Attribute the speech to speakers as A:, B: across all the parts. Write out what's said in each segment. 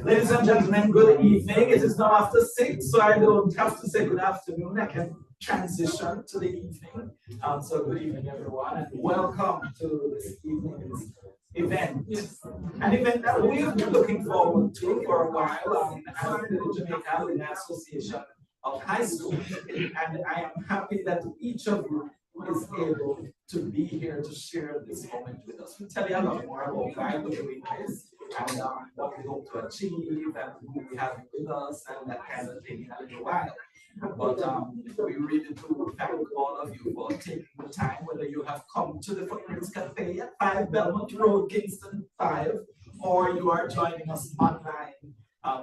A: Ladies and gentlemen, good evening. It is now after 6, so I don't have to say good afternoon. I can transition to the evening. So good evening, everyone, and welcome to this evening's event. An event that we've been looking forward to for a while at the Jamaica Alumni Association of High School. And I am happy that each of you is able to be here to share this moment with us. We'll tell you a lot more about why we're doing this and what we hope to achieve and who we have with us and that kind of thing in a little while. But we really do thank all of you for taking the time, whether you have come to the Footprints Cafe at 5 Belmont Road, Kingston 5, or you are joining us online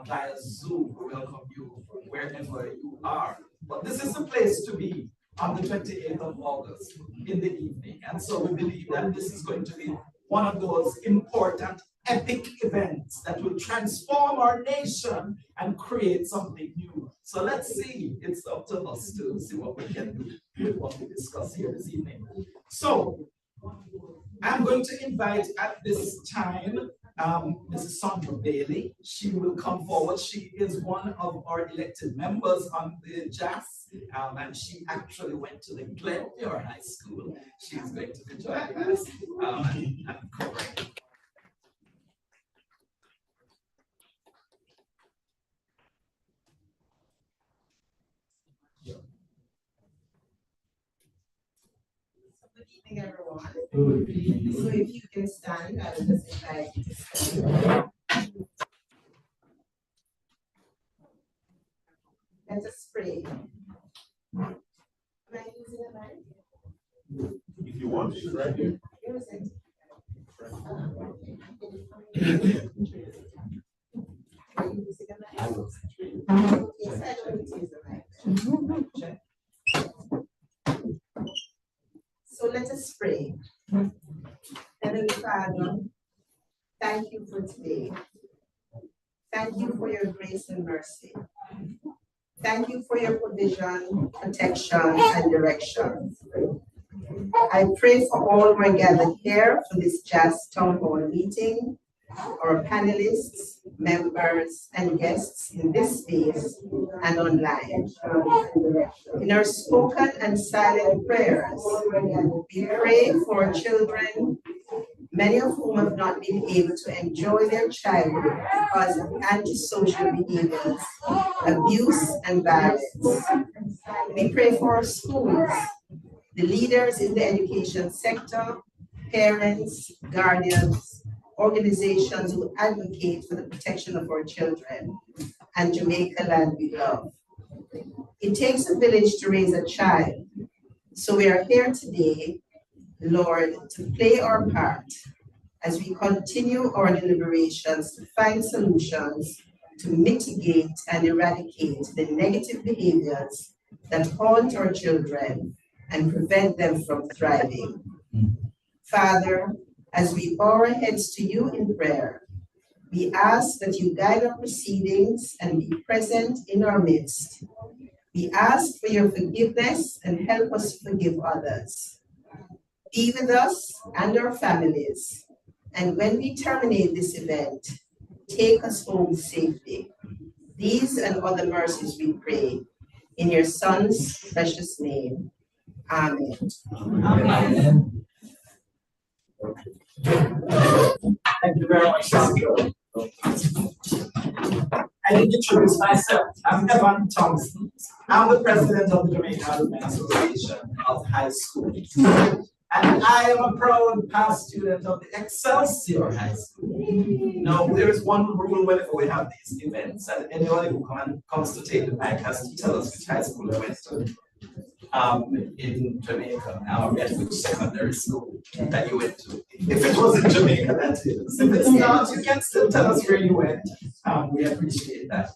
A: via Zoom. We welcome you wherever you are. But this is the place to be on the 28th of August in the evening. And so we believe that this is going to be one of those important, epic events that will transform our nation and create something new. So let's see, it's up to us to see what we can do with what we discuss here this evening. So I'm going to invite at this time Mrs. Sandra Bailey. She will come forward. She is one of our elected members on the JAAHS, and she actually went to the Glenmuir High School. She's going to be joining us and covering.
B: Good evening, everyone. So if you can stand, I will just invite you to stand. Let us pray. Am I using a mic?
C: If you want, it's right here.
B: Where is it? Are you using a mic? Yes, I don't use a mic. So let us pray. Heavenly Father, thank you for today. Thank you for your grace and mercy. Thank you for your provision, protection, and direction. I pray for all who are gathered here for this JAAHS Town Hall meeting, our panelists, members, and guests in this space and online. In our spoken and silent prayers, we pray for our children, many of whom have not been able to enjoy their childhood because of antisocial behaviors, abuse, and violence. We pray for our schools, the leaders in the education sector, parents, guardians, organizations who advocate for the protection of our children, and Jamaica land we love. It takes a village to raise a child, so we are here today, Lord, to play our part as we continue our deliberations to find solutions to mitigate and eradicate the negative behaviors that haunt our children and prevent them from thriving. Father, as we bow our heads to you in prayer, we ask that you guide our proceedings and be present in our midst. We ask for your forgiveness and help us forgive others. Be with us and our families. And when we terminate this event, take us home safely. These and other mercies we pray in your Son's precious name. Amen.
A: Amen. Thank you very much, Sandra. I need to introduce myself. I'm Evan Thompson. I'm the president of the Jamaica Alumni Association of High School. And I am a proud past student of the Excelsior High School. Now, there is one rule whenever we have these events, and anybody who comes to take the mic has to tell us which high school they went to in Jamaica, at which secondary school that you went to. If it was in Jamaica, that is. If it's not, you can still tell us where you went. We appreciate that.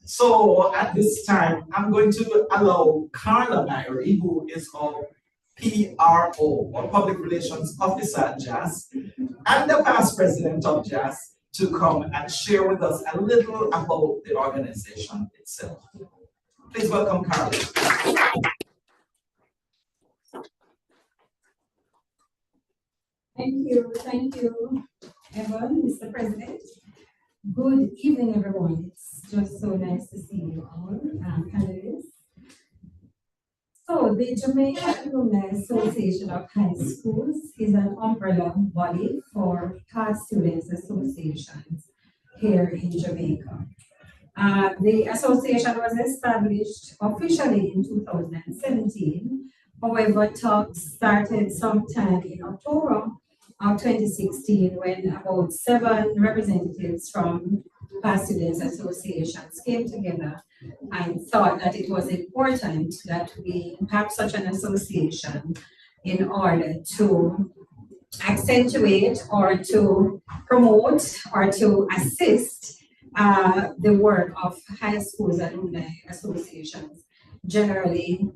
A: So at this time, I'm going to allow Carla Myrie, who is our PRO, or Public Relations Officer at JAAHS, and the past president of JAAHS, to come and share with us a little about the organization itself. Please welcome Carla.
D: Thank you, thank you. Evan, Mr. President. Good evening, everyone. It's just so nice to see you all, panelists. So, the Jamaica Alumni Association of High Schools is an umbrella body for past students associations here in Jamaica. The association was established officially in 2017. However, talks started sometime in October of 2016 when about 7 representatives from past students associations came together and thought that it was important that we have such an association in order to accentuate or to promote or to assist the work of high schools alumni associations generally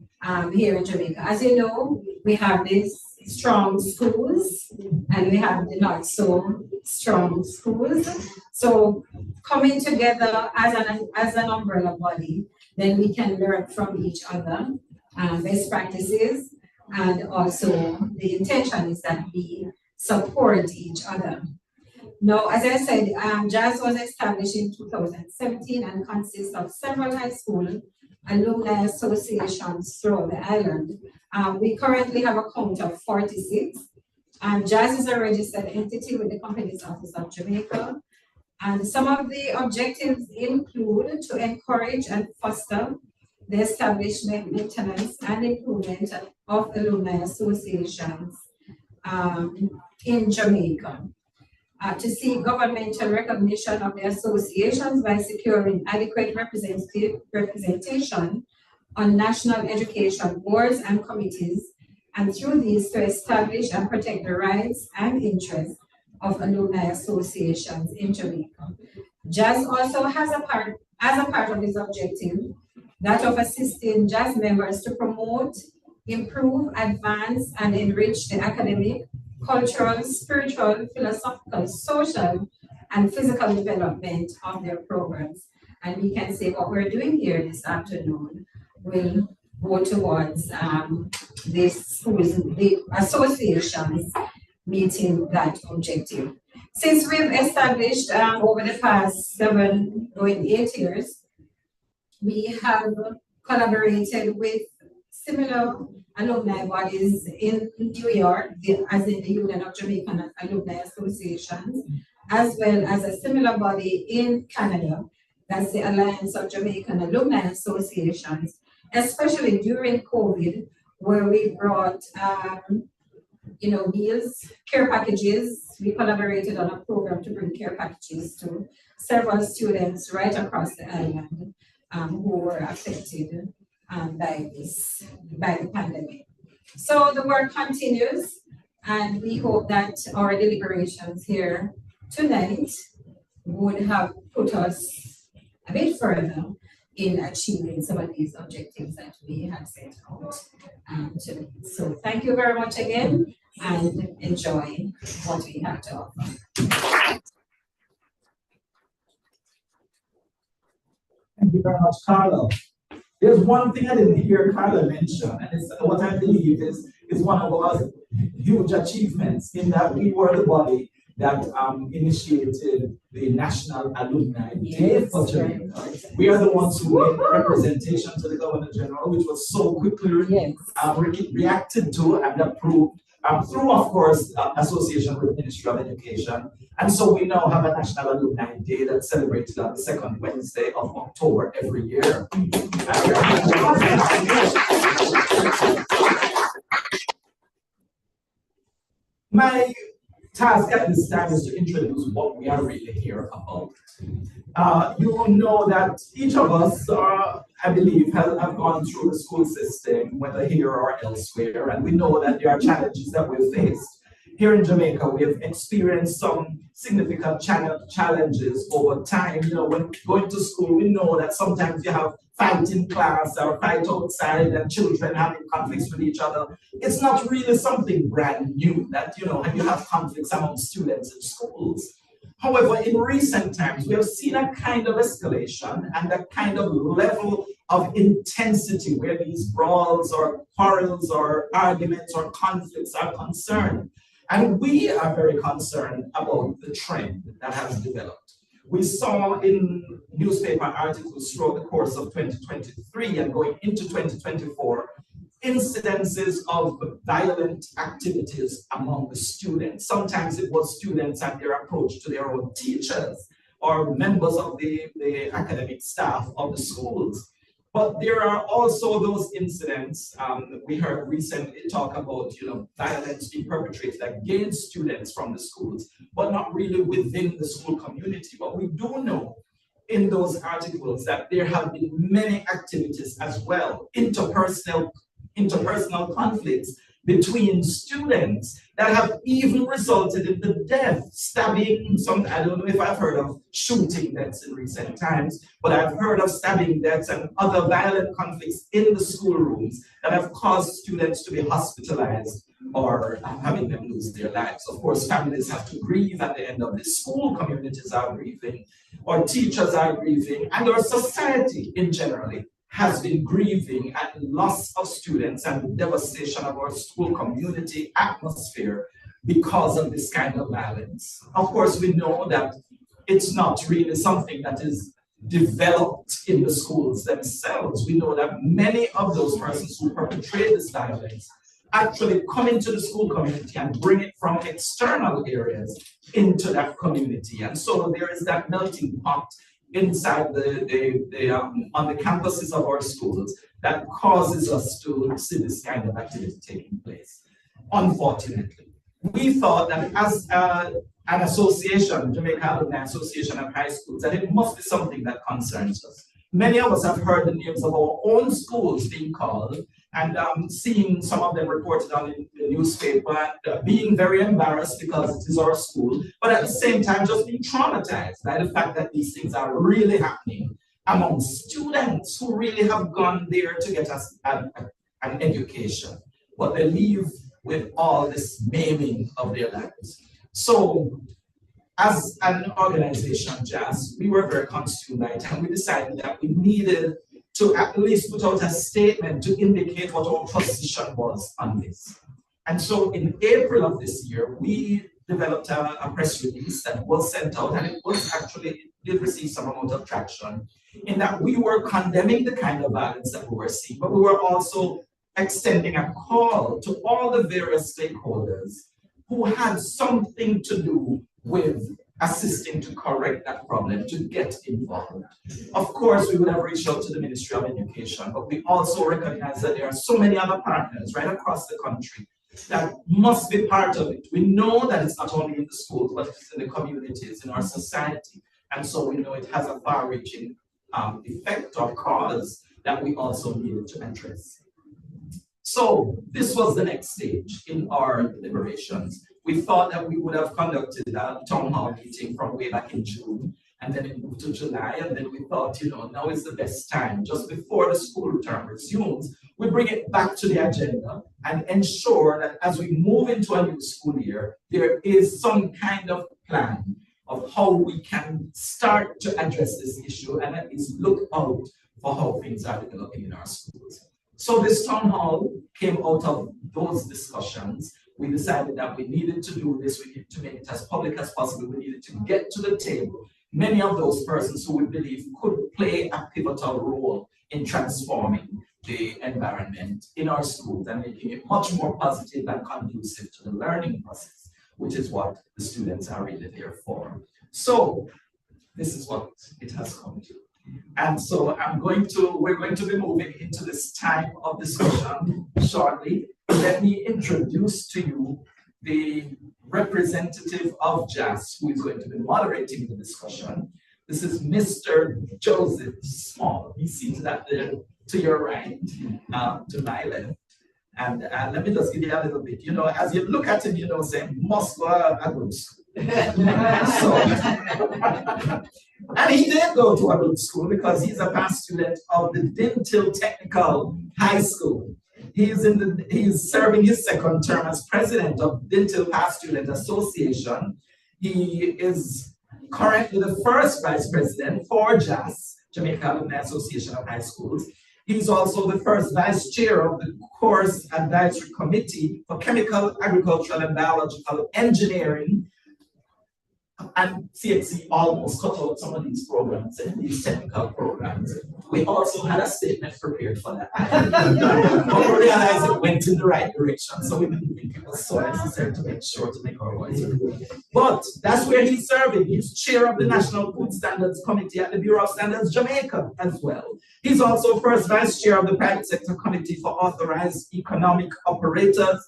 D: here in Jamaica. As you know, we have these strong schools and we have the not so strong schools. So coming together as an umbrella body, then we can learn from each other best practices, and also the intention is that we support each other. Now, as I said, JAAHS was established in 2017 and consists of several high school alumni associations throughout the island. We currently have a count of 46. JAAHS is a registered entity with the Companies Office of Jamaica. And some of the objectives include to encourage and foster the establishment, maintenance, and improvement of alumni associations in Jamaica. To seek governmental recognition of the associations by securing adequate representation on national education boards and committees, and through these to establish and protect the rights and interests of alumni associations in Jamaica. JAAHS also has as a part of its objective, that of assisting JAAHS members to promote, improve, advance, and enrich the academic, cultural, spiritual, philosophical, social, and physical development of their programs. And we can say what we're doing here this afternoon will go towards the associations meeting that objective. Since we've established over the past 7 or 8 years, we have collaborated with similar alumni bodies in New York, as in the Union of Jamaican Alumni Associations, as well as a similar body in Canada, that's the Alliance of Jamaican Alumni Associations, especially during COVID, where we brought meals, care packages. We collaborated on a program to bring care packages to several students right across the island who were affected by the pandemic. So the work continues, and we hope that our deliberations here tonight would have put us a bit further in achieving some of these objectives that we have set out today. So thank you very much again, and enjoy what we have to offer.
A: Thank you very much, Carla. There's one thing I didn't hear Carla mention, and it's what I believe is one of our huge achievements, in that we were the body that initiated the National Alumni Day for Jamaica. We are the ones who made representation to the Governor General, which was so quickly reacted to and approved through, of course, association with the Ministry of Education. And so we now have a National Alumni Day that's celebrated on the second Wednesday of October every year. My task at this time is to introduce what we are really here about. You know that each of us, I believe, have gone through the school system, whether here or elsewhere, and we know that there are challenges that we've faced. Here in Jamaica, we have experienced some significant challenges over time. You know, when going to school, we know that sometimes you have fight in class or fight outside and children having conflicts with each other. It's not really something brand new that, you know, and you have conflicts among students in schools. However, in recent times, we have seen a kind of escalation and a kind of level of intensity where these brawls or quarrels or arguments or conflicts are concerned. And we are very concerned about the trend that has developed. We saw in newspaper articles throughout the course of 2023 and going into 2024, incidences of violent activities among the students. Sometimes it was students and their approach to their own teachers or members of the academic staff of the schools. But there are also those incidents, we heard recently talk about, violence being perpetrated against students from the schools, but not really within the school community. But we do know in those articles that there have been many activities as well, interpersonal conflicts between students that have even resulted in the death, stabbing, I don't know if I've heard of shooting deaths in recent times, but I've heard of stabbing deaths and other violent conflicts in the schoolrooms that have caused students to be hospitalized or having them lose their lives. Of course, families have to grieve at the end of this. School communities are grieving, our teachers are grieving, and our society in general has been grieving at the loss of students and the devastation of our school community atmosphere because of this kind of violence. Of course, we know that it's not really something that is developed in the schools themselves. We know that many of those persons who perpetrate this violence actually come into the school community and bring it from external areas into that community. And so there is that melting pot inside on the campuses of our schools that causes us to see this kind of activity taking place. Unfortunately, we thought that as an association, Jamaica Alumni Association of High Schools, that it must be something that concerns us. Many of us have heard the names of our own schools being called and seeing some of them reported on the newspaper, and being very embarrassed because it is our school, but at the same time just being traumatized by the fact that these things are really happening among students who really have gone there to get us an education, but they leave with all this maiming of their lives. So as an organization, JAAHS, we were very consumed by it, and we decided that we needed to at least put out a statement to indicate what our position was on this. And so in April of this year, we developed a press release that was sent out, and it did receive some amount of traction, in that we were condemning the kind of violence that we were seeing, but we were also extending a call to all the various stakeholders who had something to do with assisting to correct that problem, to get involved. Of course, we would have reached out to the Ministry of Education, but we also recognize that there are so many other partners right across the country that must be part of it. We know that it's not only in the schools, but it's in the communities, in our society. And so we know it has a far-reaching effect or cause that we also needed to address. So this was the next stage in our deliberations. We thought that we would have conducted a town hall meeting from way back in June, and then it moved to July, and then we thought, now is the best time, just before the school term resumes, we bring it back to the agenda and ensure that as we move into a new school year, there is some kind of plan of how we can start to address this issue and at least look out for how things are developing in our schools. So this town hall came out of those discussions. We decided that we needed to do this, we needed to make it as public as possible, we needed to get to the table many of those persons who we believe could play a pivotal role in transforming the environment in our schools and making it much more positive and conducive to the learning process, which is what the students are really there for. So this is what it has come to. And so we're going to be moving into this time of discussion shortly. Let me introduce to you the representative of JAAHS who is going to be moderating the discussion. This is Mr. Joseph Small. He's seated to your right, to my left. And let me just give you a little bit, as you look at him, say, must go a good school. And he did go to a good school because he's a past student of the Dental Technical High School. He's serving his second term as president of Dental Past Student Association. He is currently the first vice president for JAAHS, Jamaica Alumni Association of High Schools. He's also the first vice chair of the course advisory committee for chemical, agricultural, and biological engineering. And CXC almost cut out some of these programs and these technical programs. We also had a statement prepared for that. But we realized it went in the right direction, so we didn't think it was so necessary to make sure to make our voice heard. But that's where he's serving. He's chair of the National Food Standards Committee at the Bureau of Standards Jamaica as well. He's also first vice chair of the Private Sector Committee for Authorized Economic Operators.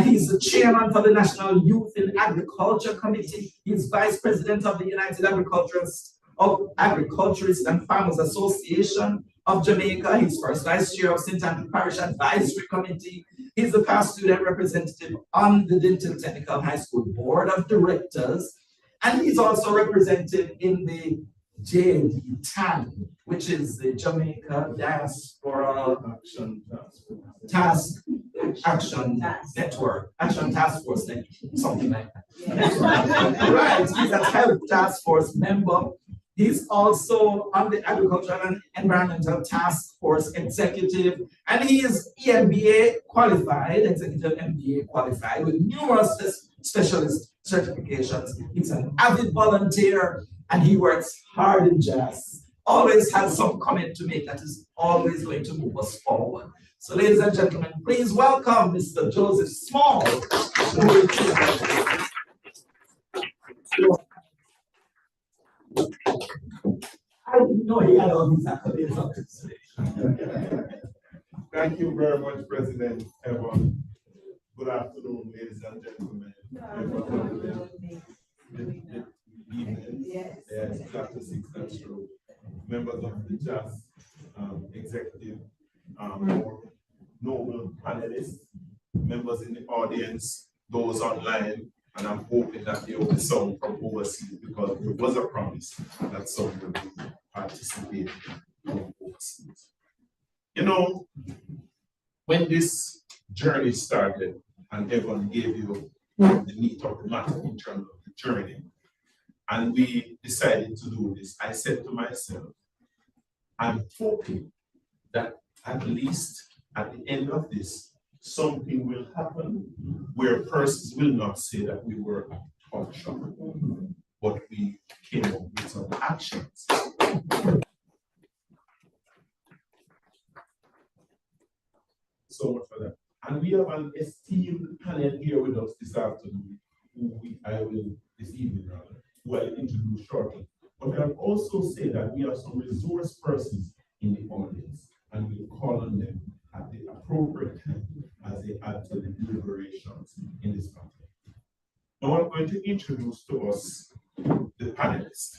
A: He's the chairman for the National Youth in Agriculture Committee. He's vice president of the United Agriculturists and Farmers Association of Jamaica. He's first vice chair of St. Andrew Parish Advisory Committee. He's the past student representative on the Denton Technical High School Board of Directors. And he's also represented in the JAAHS, which is the Jamaica Diaspora Action Network, Action Task Force, something like that. Right, he's a health task force member. He's also on the Agricultural and Environmental Task Force executive, and he is EMBA qualified, executive MBA qualified with numerous specialist certifications. He's an avid volunteer, and he works hard in JAAHS. Always has some comment to make that is always going to move us forward. So, ladies and gentlemen, please welcome Mr. Joseph Small. I didn't know he had all these accolades on his today.
C: Thank you very much, President Evan. Good afternoon, ladies and gentlemen. Yes, Chapter 6, that's true. Members of the JAAHS executive, noble panelists, members in the audience, those online, and I'm hoping that there will be some from overseas because there was a promise that some will be participating from overseas. You know, when this journey started, and Evan gave you the meat of the matter in terms of the journey, and we decided to do this, I said to myself, I'm hoping that at least at the end of this, something will happen where persons will not say that we were a talk shop, but we came up with some actions. So much for that. And we have an esteemed panel here with us this afternoon, this evening rather, who I'll introduce shortly. But I'll also say that we have some resource persons in the audience, and we'll call on them at the appropriate time as they add to the deliberations in this panel. Now I'm going to introduce to us the panelists.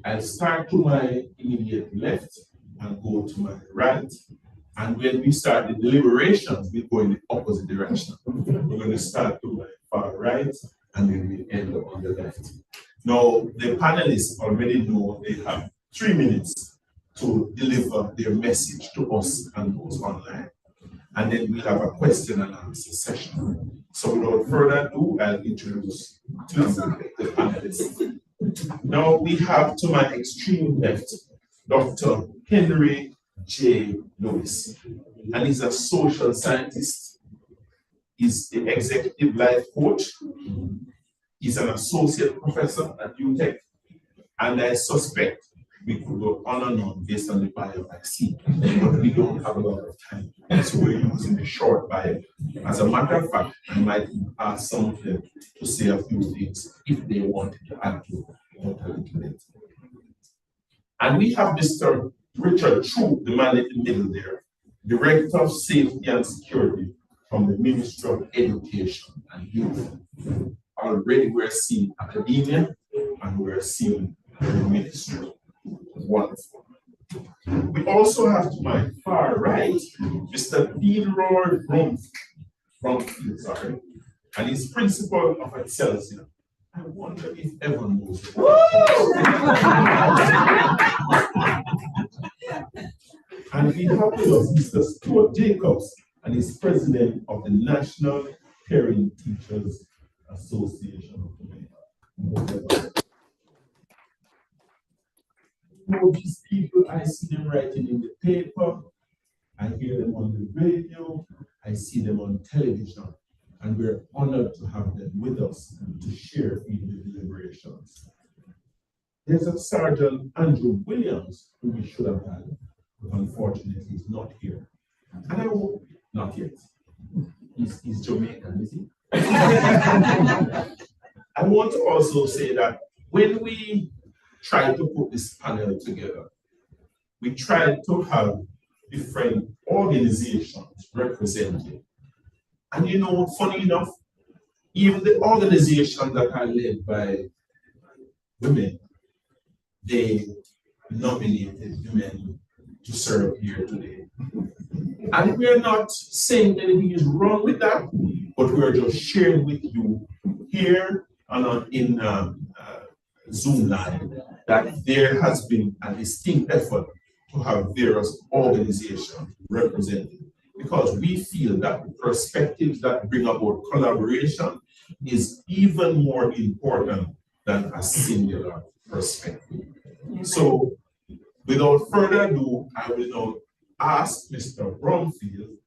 C: I'll start to my immediate left and go to my right. And when we start the deliberations, we go in the opposite direction. We're going to start to my far right, and then we end up on the left. Now, the panelists already know they have 3 minutes to deliver their message to us and those online. And then we have a question and answer session. So without further ado, I'll introduce the panelists. Now we have to my extreme left, Dr. Henry J. Lewis, and he's a social scientist. He's the executive life coach. He's an associate professor at UTech, and I suspect we could go on and on based on the bio I see, but we don't have a lot of time, so we're using the short bio. As a matter of fact, I might ask some of them to say a few things if they wanted to add to what a little later. And we have Mr. Richard True, the man in the middle there, Director of Safety and Security from the Ministry of Education and Youth. Already we're seeing academia and we're seeing the ministry. Wonderful. We also have to my far right, Mr. Theodore Bromfield, and he's principal of Excelsior. I wonder if Evan knows it. And we have with us Mr. Stuart Jacobs, and he's president of the National Parent Teachers Association of Jamaica. These people, I see them writing in the paper, I hear them on the radio, I see them on television, and we're honored to have them with us to share in the deliberations. There's a Sergeant Andrew Williams who we should have had, but unfortunately he's not here. And I hope not yet. He's Jamaican, is he? I want to also say that when we tried to put this panel together, we tried to have different organizations represented. And you know, funny enough, even the organizations that are led by women, they nominated women to serve here today. And we're not saying anything is wrong with that, but we're just sharing with you here and in Zoom Live that there has been a distinct effort to have various organizations represented, because we feel that the perspectives that bring about collaboration is even more important than a singular perspective. So without further ado, I will now ask Mr. Bromfield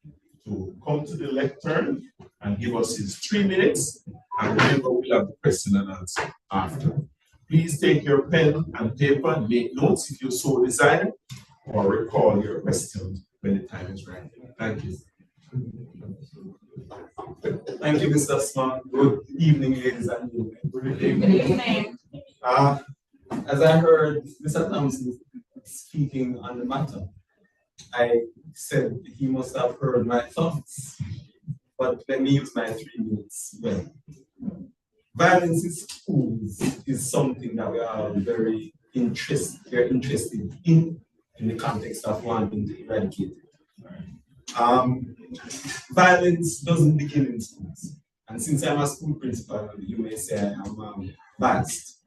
C: to come to the lectern and give us his 3 minutes, and then we'll have the question and answer after. Please take your pen and paper and make notes if you so desire, or recall your questions when the time is right. Thank you.
E: Thank you, Mr. Smart. Good evening, ladies and gentlemen.
F: Good evening.
E: As I heard Mr. Thompson speaking on the matter, I said he must have heard my thoughts, but let me use my 3 minutes well. Violence in schools is something that we are very interested in the context of wanting to eradicate it. Violence doesn't begin in schools. And since I'm a school principal, you may say I am biased.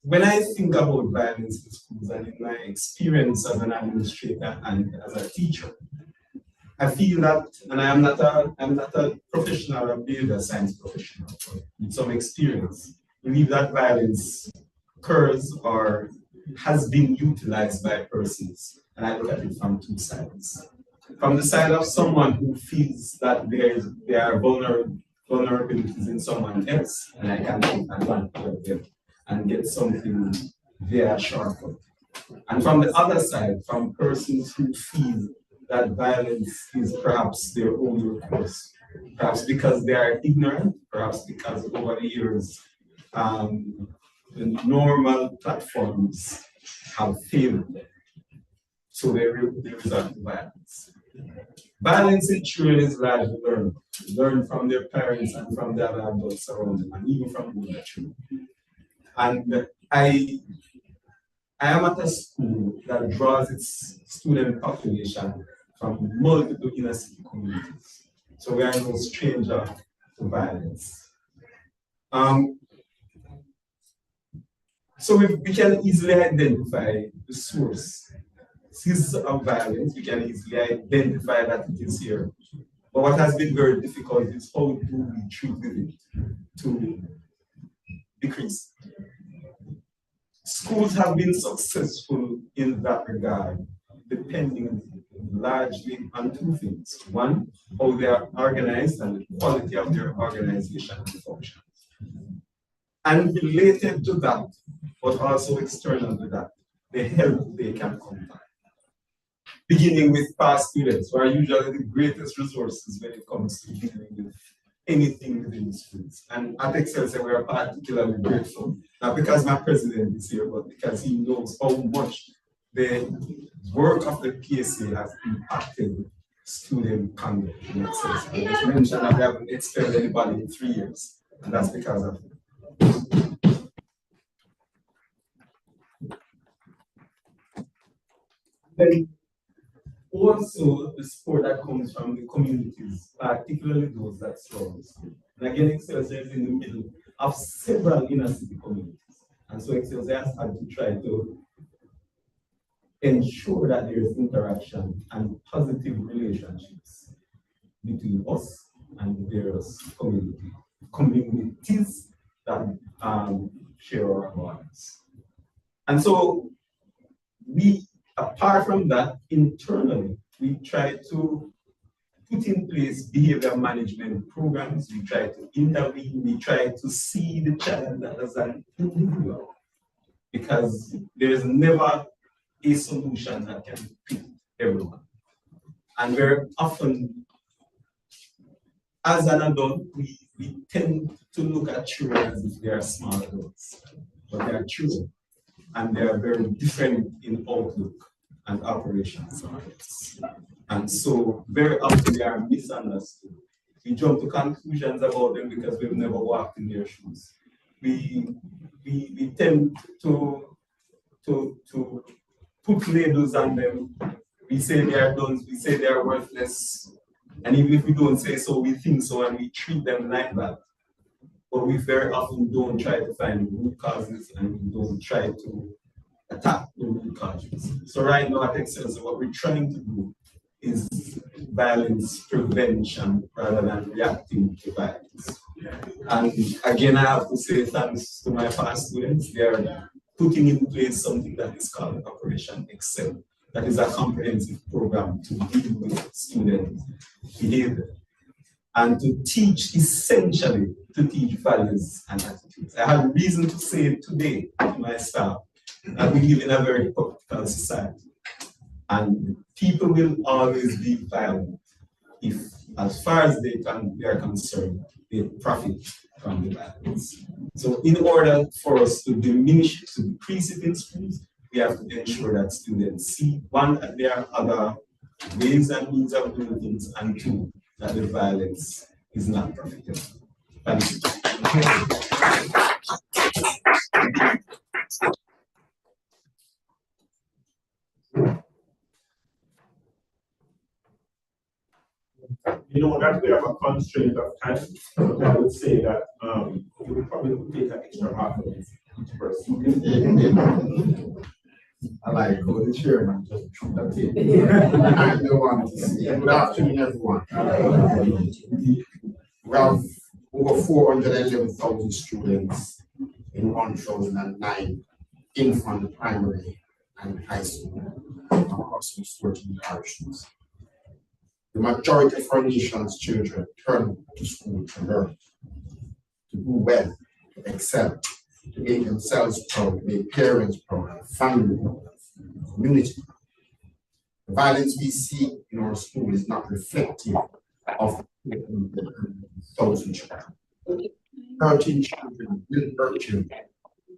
E: When I think about violence in schools and in my experience as an administrator and as a teacher, I feel that, and I'm not a professional, a behavior science professional, but with some experience, I believe that violence occurs or has been utilized by persons, and I look at it from 2 sides. From the side of someone who feels that there are vulnerabilities in someone else, and I can take advantage of them and get something via shortcut. And from the other side, from persons who feel that violence is perhaps their only recourse, perhaps because they are ignorant, perhaps because over the years, the normal platforms have failed them. So they resort to violence. Violence in children is largely learned from their parents and from the other adults around them, and even from older children. And I am at a school that draws its student population from multiple inner city communities. So we are no stranger to violence. So we can easily identify the sources of violence. We can easily identify that it is here. But what has been very difficult is how do we treat with it to decrease. Schools have been successful in that regard, depending largely on 2 things. One, how they are organized and the quality of their organization and function. And related to that, but also external to that, the help they can come by. Beginning with past students, who are usually the greatest resources when it comes to dealing with anything within the schools. And at Excelsior, we are particularly grateful, not because my president is here, but because he knows how much the work of the PSA has impacted student conduct in Excelsior. It's mentioned that we haven't expelled anybody in 3 years, and that's because of it. Then also the support that comes from the communities, particularly those that surround the school. And again, Excelsior is in the middle of several inner city communities. And so Excelsior has had to try to ensure that there is interaction and positive relationships between us and the various communities that share our borders. And so we Apart from that, internally, we try to put in place behavior management programs. We try to intervene. We try to see the child as an individual, because there's never a solution that can fit everyone. And very often, as an adult, we tend to look at children as if they are small adults, but they are children, and they are very different in outlook and operations. And so very often they are misunderstood. We jump to conclusions about them because we've never walked in their shoes. We tend to put labels on them. We say they are done, we say they are worthless. And even if we don't say so, we think so, and we treat them like that. But we very often don't try to find root causes, and we don't try to attack the root causes. So right now at Excellence, what we're trying to do is violence prevention rather than reacting to violence. And again, I have to say thanks to my past students. They are putting in place something that is called Operation Excel. That is a comprehensive program to deal with student behavior and to teach, essentially, to teach values and attitudes. I have reason to say today to my staff that we live in a very practical society, and people will always be violent if, as far as they are concerned, they profit from the violence. So in order for us to diminish it, to decrease it in schools, we have to ensure that students see, one, that there are other ways and means of doing things, and two, that the violence is not profitable. Thank you.
C: You know that we have a constraint of time, so I would say that we would probably take an extra half of each person.
F: I like go the chairman just that's it. I don't want to see. Good afternoon, everyone. We have over 411,000 students in 1,009 infant, primary, and high school across 14 parishes. The majority of our nation's children turn to school to learn, to do well, to excel, to make themselves proud, to make parents proud, family proud, community proud. The violence we see in our school is not reflective of 1,000 children. 13 children will hurt children.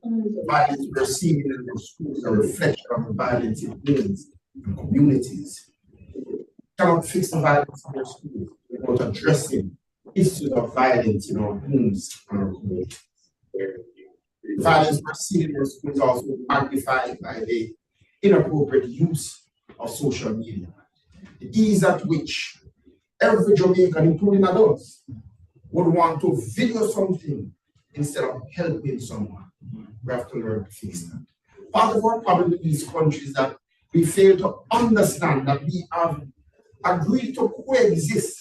F: The violence we're seeing in our schools is a reflection of the violence in homes and communities. We cannot fix the violence in our schools without addressing issues of violence in our homes and our communities. The violence we're seeing in our schools is also magnified by the inappropriate use of social media. The ease at which every Jamaican, including adults, would want to video something instead of helping someone. We have to learn to fix that. Part of our problem in these countries is that we fail to understand that we have agreed to coexist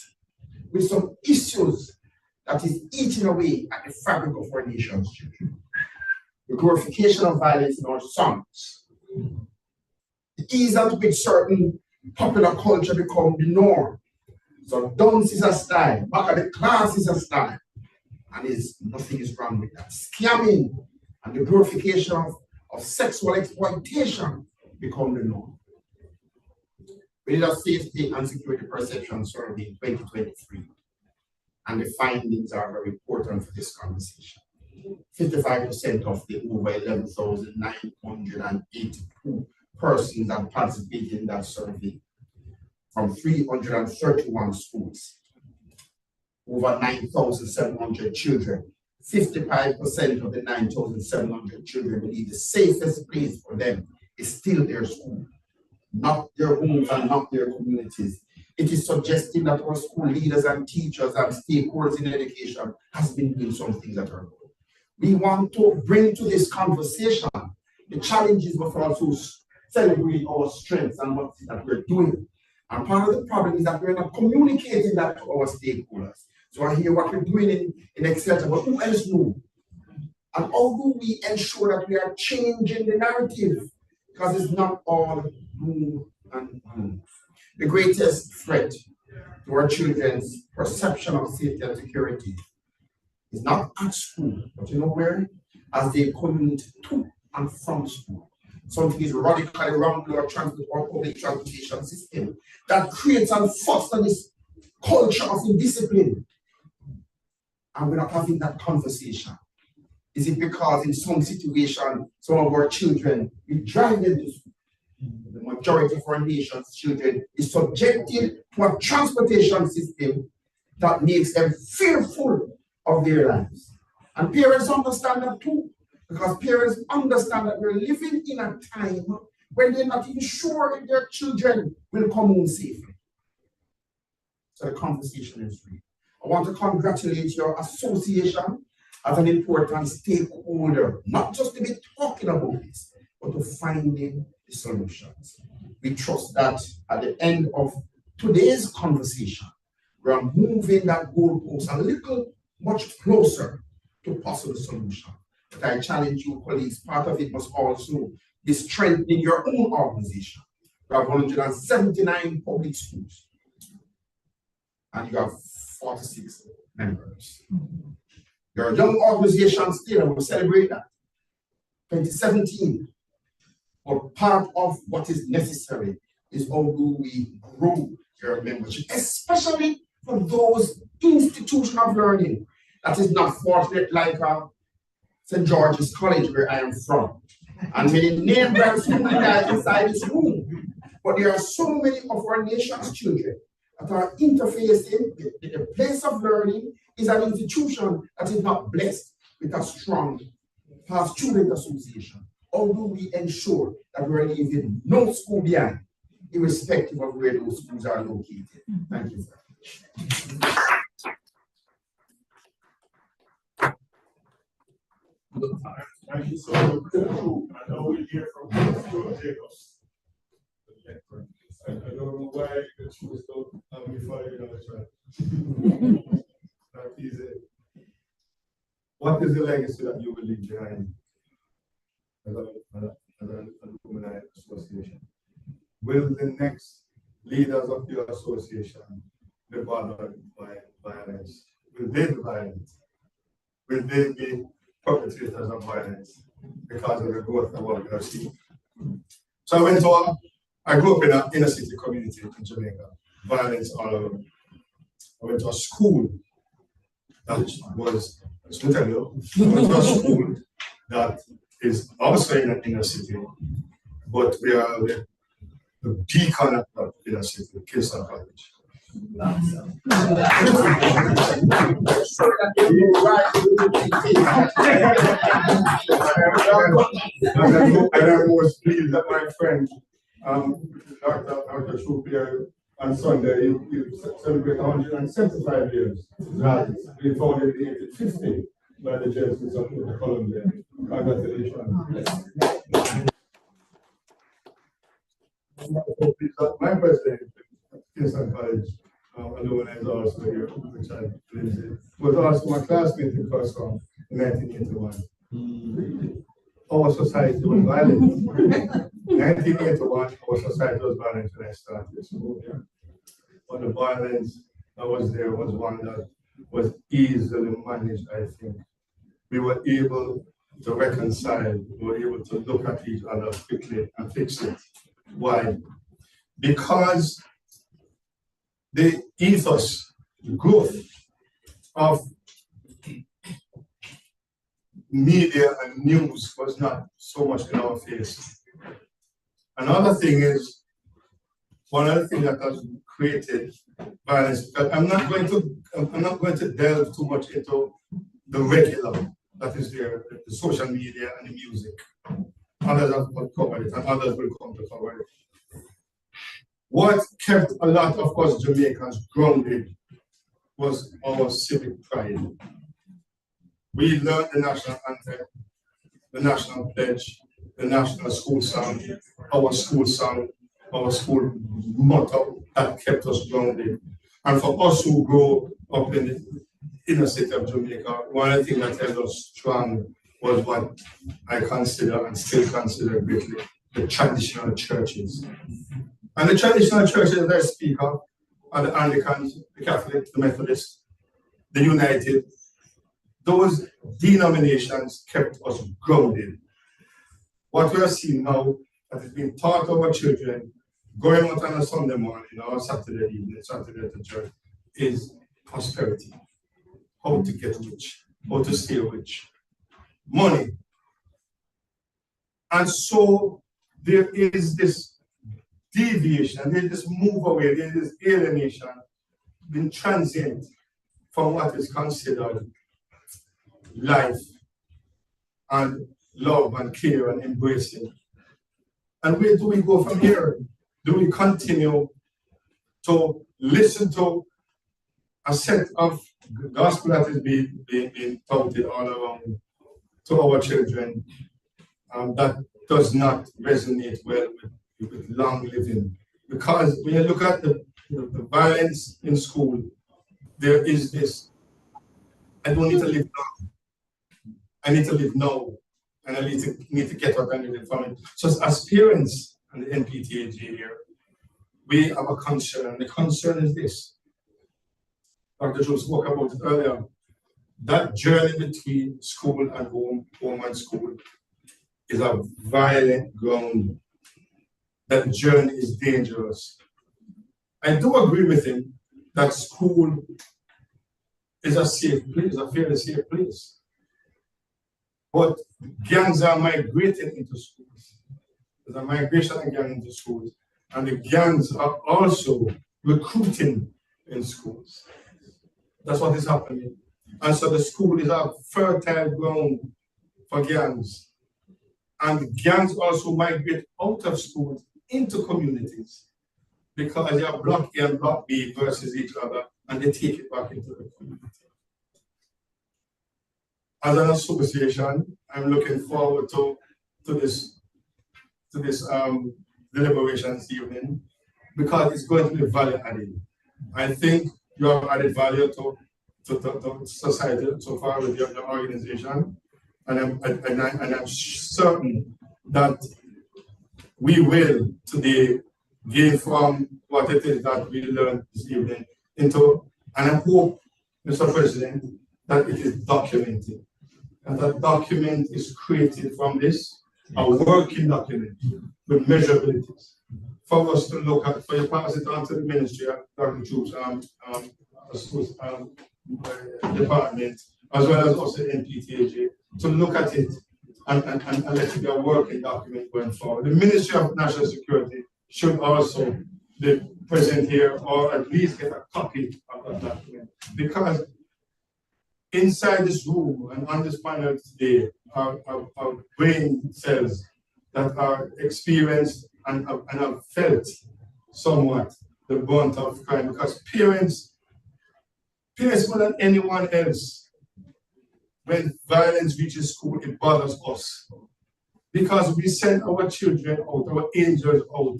F: with some issues that is eating away at the fabric of our nation's children. The glorification of violence in our songs, the ease at which certain popular culture become the norm. So dance is a style, back at the class is a style, and nothing is wrong with that. Scamming and the glorification of sexual exploitation become the norm. We did a safety and security perception survey in 2023, and the findings are very important for this conversation. 55% of the over 11,982 persons that participated in that survey from 331 schools, over 9,700 children. 55% of the 9,700 children believe the safest place for them is still their school, not their homes and not their communities. It is suggesting that our school leaders and teachers and stakeholders in education has been doing some things that are good. We want to bring to this conversation the challenges, but also celebrate our strengths and what that we're doing. And part of the problem is that we're not communicating that to our stakeholders. So I hear what we're doing in Excel, but who else knows? And how do we ensure that we are changing the narrative? Because it's not all move and move. The greatest threat to our children's perception of safety and security is not at school, but you know where? As they commute to and from school. Something is radically wrong with our transport or public transportation system that creates and fosters this culture of indiscipline. And we're not having that conversation. Is it because in some situation, some of our children, we drive them to school? The majority of our nation's children is subjected to a transportation system that makes them fearful of their lives. And parents understand that too, because parents understand that we're living in a time when they're not even sure if their children will come home safely. So the conversation is real. I want to congratulate your association as an important stakeholder, not just to be talking about this, but to finding the solutions. We trust that at the end of today's conversation, we are moving that goalpost a little much closer to possible solution. But I challenge you, colleagues, part of it must also be strengthening your own organization. We have 179 public schools, and you have 46 members. You're a young organization still, and we'll celebrate that. 2017. But part of what is necessary is how do we grow your membership, especially for those institutions of learning that is not fortunate like St. George's College, where I am from. And many name brand schools inside this room. But there are so many of our nation's children that are interfacing. The place of learning is an institution that is not blessed with a strong past student association. How do we ensure that we're leaving no school behind, irrespective of where those schools are located? Thank you very much.
C: Thank you so much. I know we hear from Jacobs. I don't know why the truth don't have me follow you on the track. That is it. What is the legacy that you will leave behind as an alumni association? Will the next leaders of your association be bothered by violence? Will they be violent? Will they be perpetrators of violence because of the growth of what we have seen? So I grew up in an inner city community in Jamaica, violence all over. I went to a school that was, I went to a school that is also in an inner city, but we are the beacon of that inner city, Kingston College. I was pleased that my friend, Dr. Shupia, on Sunday, he celebrated 175 years. That we founded in 1850 by the Jesuits of Columbia. Congratulations. My president at Kingston College, alumni is also here, which I was also my classmate in Curzon in 1981. Our society was violent. 1981, our society was violent when I started school. But the violence that was there was one that was easily managed, I think. We were able to reconcile, we were able to look at each other quickly and fix it. Why? Because the ethos, the growth of media and news was not so much in our face. Another thing is, one other thing that has created violence, I'm not going to delve too much into the regular that is there, the social media and the music. Others have covered it, and others will come to cover it. What kept a lot of us Jamaicans grounded was our civic pride. We learned the national anthem, the national pledge, the national school song, our school motto that kept us grounded. And for us who grew up in the inner city of Jamaica, one of the things that held us strong was what I consider and still consider greatly
G: the traditional churches. And the traditional churches that I speak of are the Anglicans, the Catholic, the Methodist, the United. Those denominations kept us grounded. What we are seeing now, that is being taught to our children, going out on a Sunday morning or Saturday evening, Saturday to church, is prosperity. How to get rich, how to stay rich, money. And so there is this deviation, there is this move away, there is this alienation, being transient from what is considered life and love and care and embracing. And where do we go from here? Do we continue to listen to a set of gospel that is being touted all around to our children that does not resonate well with long living? Because when you look at the violence in school, there is this, I don't need to live long. I need to live now. And I need to get what I need from it. So as parents and the NPTAG here, we have a concern. And the concern is this. Dr. Joe spoke about it earlier. That journey between school and home and school, is a violent ground. That journey is dangerous. I do agree with him that school is a safe place, a fairly safe place. But gangs are migrating into schools. There's a migration of gangs into schools. And the gangs are also recruiting in schools. That's what is happening. And so the school is a fertile ground for gangs. And gangs also migrate out of schools into communities because they are block A and block B versus each other, and they take it back into the community. As an association, I'm looking forward to this deliberation this evening because it's going to be value added. I think you have added value to society so far with your organization, and I'm certain that we will today gain from what it is that we learned this evening into, and I hope, Mr. President, that it is documented. And that document is created from this, a working document with measurabilities for us to look at, for you pass it on to the ministry, Dr. Troop's department, as well as also NPTAG, to look at it and let it be a working document going forward. The Ministry of National Security should also be present here, or at least get a copy of that document, because inside this room and on this panel today are brain cells that are experienced and have felt somewhat the brunt of crime, because parents more than anyone else, when violence reaches school, it bothers us. Because we send our children out, our angels out,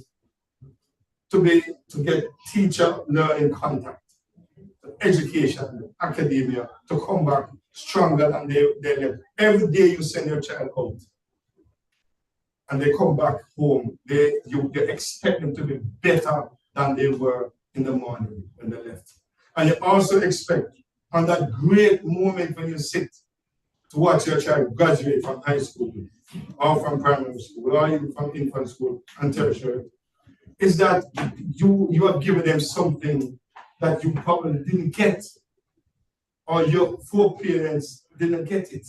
G: to get teacher learning contact, education, academia, to come back stronger than they left. Every day you send your child out and they come back home, you expect them to be better than they were in the morning when they left. And you also expect on that great moment when you sit to watch your child graduate from high school or from primary school or even from infant school and tertiary, is that you have given them something that you probably didn't get, or your foreparents didn't get it,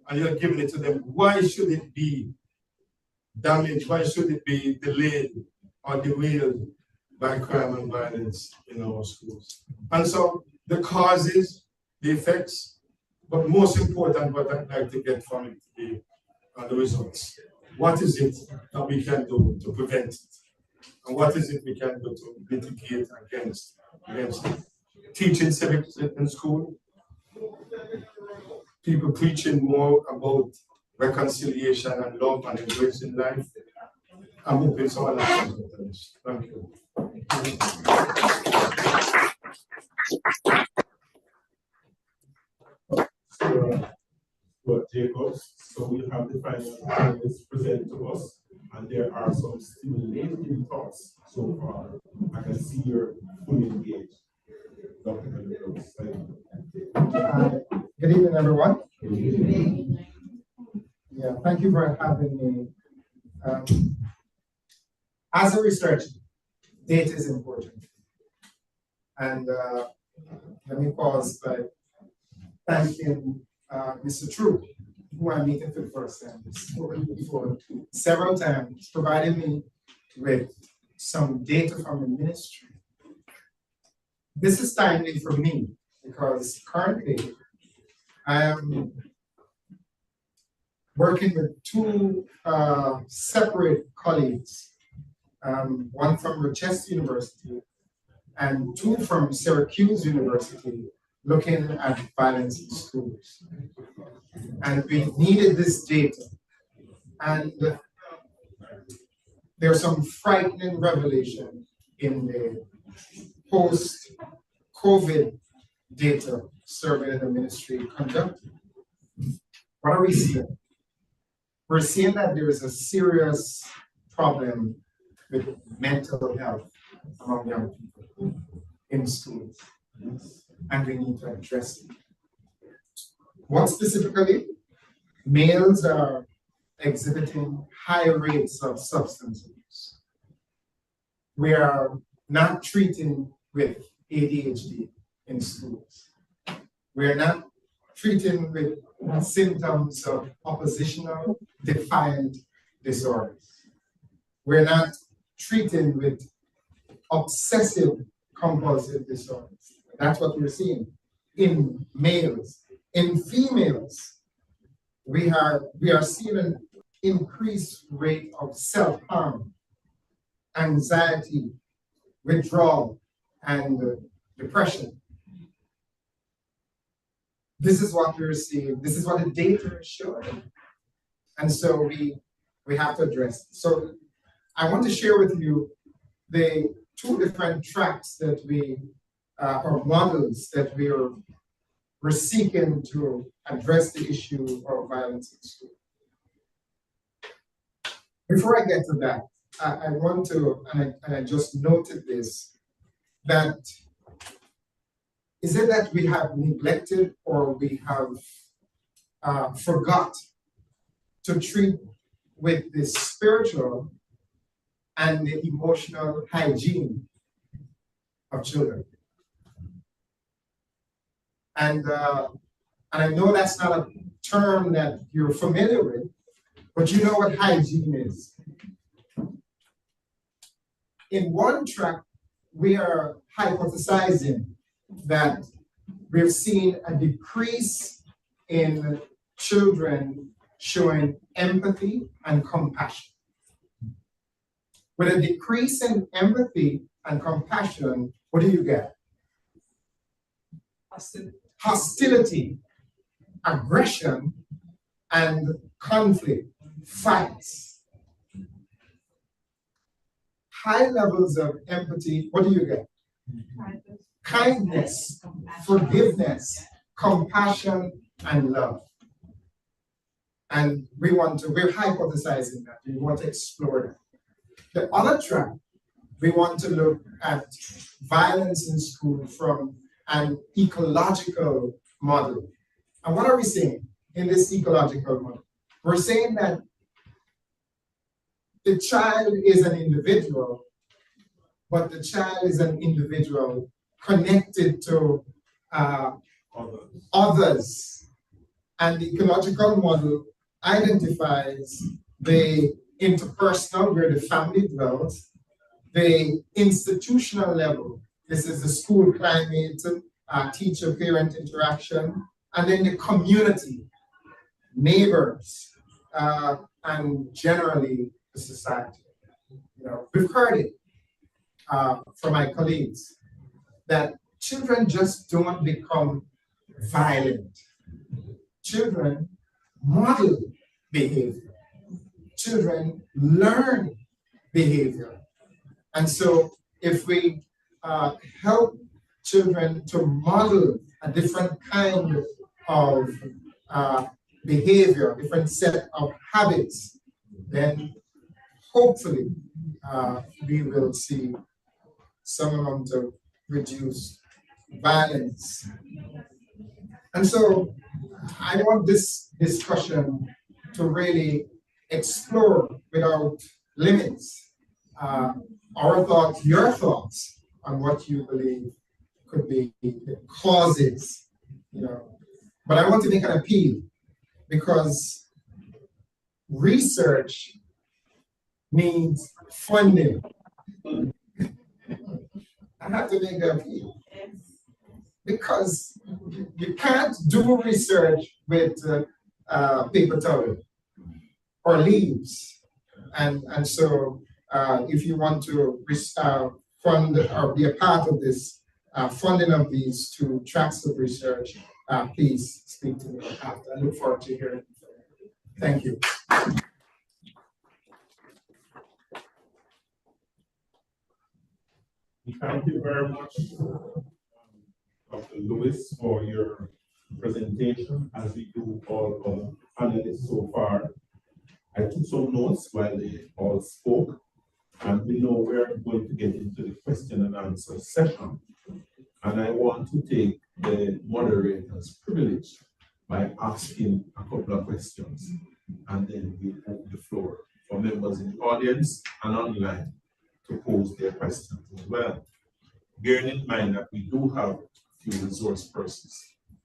G: and you're giving it to them. Why should it be damaged? Why should it be delayed or derailed by crime and violence in our schools? And so the causes, the effects, but most important, what I'd like to get from it today are the results. What is it that we can do to prevent it? And what is it we can do to mitigate against it? Teaching civics in school, people preaching more about reconciliation and love and embracing life. I'm hoping someone else will do this. Thank you.
C: But Jacob, so we have the final panelists present to us. and there are some stimulating thoughts so far. I can see you're fully engaged. Dr. Brooks,
H: good evening, everyone. Yeah, thank you for having me. As a researcher, data is important. And let me pause by thanking Mr. True, who I'm meeting for the first time. Spoken before several times, providing me with some data from the ministry. This is timely for me because currently I am working with two separate colleagues, one from Rochester University and two from Syracuse University, looking at violence in schools. And we needed this data. And there's some frightening revelation in the post-COVID data survey that the ministry conducted. What are we seeing? We're seeing that there is a serious problem with mental health among young people in schools, and we need to address it. What specifically? Males are exhibiting high rates of substance abuse. We are not treating with ADHD in schools. We are not treating with symptoms of oppositional defiant disorders. We're not treating with obsessive compulsive disorders. That's what we're seeing in males. In females, we are seeing an increased rate of self-harm, anxiety, withdrawal, and depression. This is what we're seeing. This is what the data is showing. And so we have to address it. So I want to share with you the two different tracks that or models that we're seeking to address the issue of violence in school. Before I get to that, I want to, and I just noted this, that is it that we have neglected or we have forgot to treat with the spiritual and the emotional hygiene of children? And I know that's not a term that you're familiar with, but you know what hygiene is. In one track, we are hypothesizing that we've seen a decrease in children showing empathy and compassion. With a decrease in empathy and compassion, what do you get? Hostility, aggression, and conflict, fights. High levels of empathy, what do you get? Kindness, forgiveness, compassion, and love. And we're hypothesizing that. We want to explore that. The other track, we want to look at violence in school from an ecological model. And what are we saying in this ecological model? We're saying that the child is an individual, but the child is an individual connected to others. And the ecological model identifies the interpersonal, where the family dwells, the institutional level. This is the school climate, teacher-parent interaction, and then the community, neighbors, and generally the society. We've heard it from my colleagues that children just don't become violent. Children model behavior. Children learn behavior. And so if we help children to model a different kind of behavior, different set of habits, then hopefully we will see some amount of reduced violence. And so I want this discussion to really explore without limits our thoughts, your thoughts on what you believe could be the causes, you know. But I want to make an appeal because research needs funding. I have to make that appeal because you can't do research with paper towel or leaves. And so if you want to fund or be a part of this funding of these two tracks of research, please speak to me after. I look forward to hearing from you. Thank you.
C: Thank you very much, Dr. Lewis, for your presentation, as we do all our panelists so far. I took some notes while they all spoke, and we know we're going to get into the question and answer session. And I want to take the moderator's privilege by asking a couple of questions, and then we open the floor for members in the audience and online to pose their questions as well. Bearing in mind that we do have a few resource persons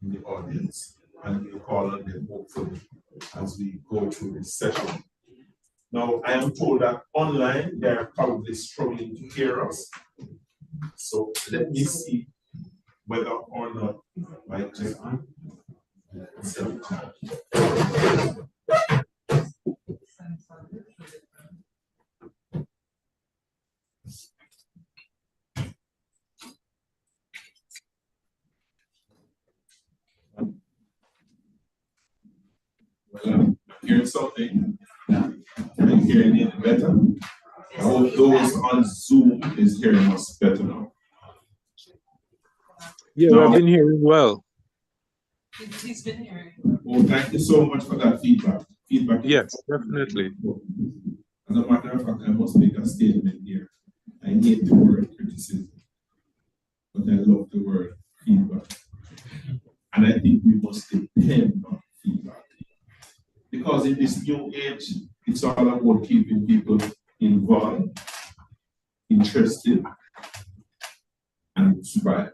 C: in the audience, and we'll call on them hopefully as we go through this session. Now, I am told that online they are probably struggling to hear us. So let me see whether or not my check. Well, hearing something. Are you hearing it better? I hope those on Zoom is hearing us better now.
I: Yeah,
C: No.
I: I've been hearing well.
J: He's been hearing.
C: Oh, thank you so much for that feedback.
I: Yes, definitely.
C: As a matter of fact, I must make a statement here. I hate the word criticism, but I love the word feedback. And I think we must depend on feedback. Because in this new age, it's all about keeping people involved, interested, and survive.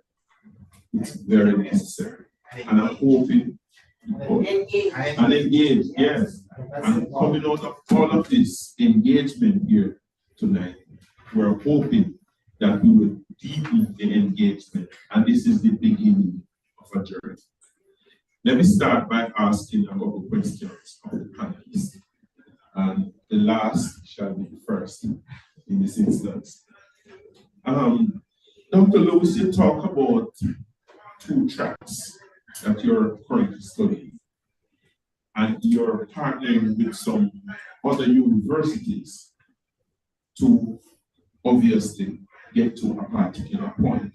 C: It's very necessary. And I'm hoping, and engage, yes. And coming out of all of this engagement here tonight, we're hoping that we will deepen the engagement. And this is the beginning of a journey. Let me start by asking a couple of questions of the panelists. And the last shall be the first in this instance. Dr. Lewis, you talk about two tracks that you're currently studying. And you're partnering with some other universities to obviously get to a particular point.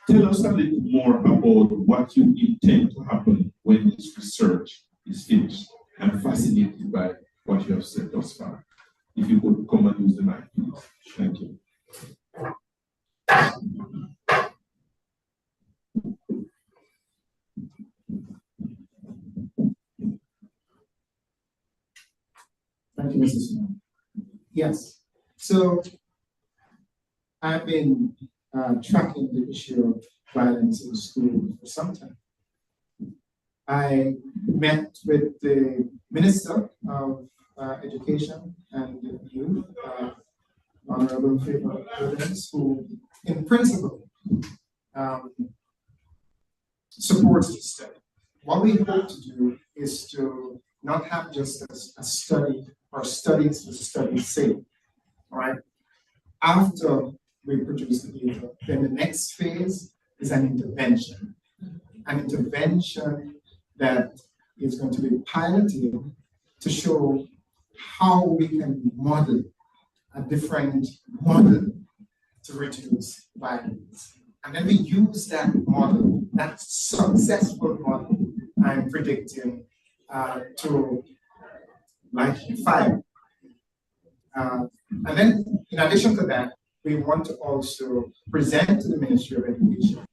C: Tell us a little more about what you intend to happen when this research is finished. I'm fascinated by what you have said thus far. If you could come and use the mic, please. Thank you.
H: Thank you, Mrs. Simon. Yes, so I've been tracking the issue of violence in schools for some time. I met with the Minister of Education and Youth, Honorable Faber Williams, who in principle supports the study. What we hope to do is to not have just a study or studies for study's sake, all right? After we produce the data, then the next phase is an intervention that is going to be piloted to show how we can model a different model to reduce violence. And then we use that model, that successful model, I'm predicting to like fire And then, in addition to that, we want to also present to the Ministry of Education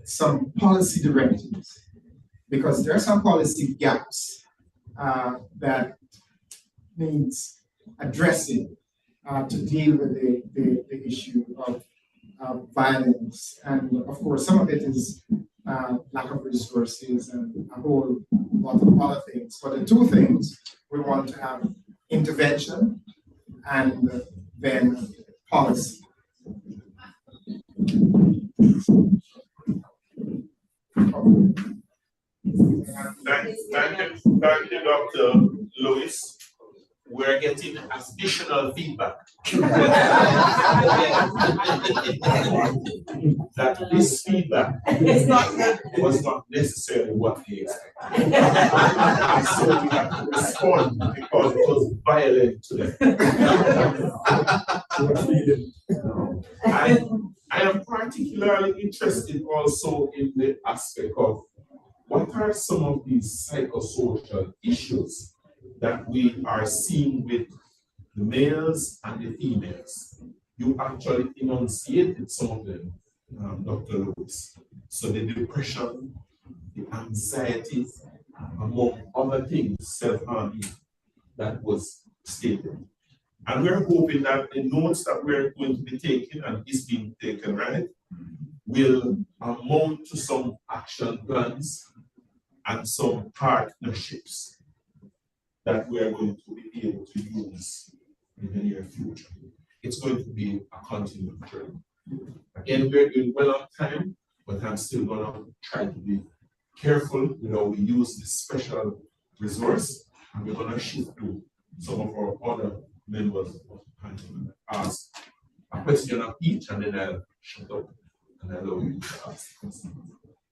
H: some policy directives, because there are some policy gaps that needs addressing to deal with the issue of violence. And of course, some of it is lack of resources and a whole lot of other things. But the two things, we want to have intervention and then policy.
C: Thank you, Dr. Lewis. We're getting additional feedback that this feedback was not necessarily what they expected. And so we have to respond because it was violent to them. I am particularly interested also in the aspect of what are some of these psychosocial issues that we are seeing with the males and the females. You actually enunciated some of them, Dr. Lewis. So the depression, the anxiety, among other things, self-harming, that was stated. And we're hoping that the notes that we're going to be taking, and is being taken, right, will amount to some action plans and some partnerships that we are going to be able to use in the near future. It's going to be a continued journey. Again, we're doing well on time, but I'm still going to try to be careful. You know, we use this special resource, and we're going to shift to some of our other members and ask a question of each, and then I'll shut up and allow you to ask questions.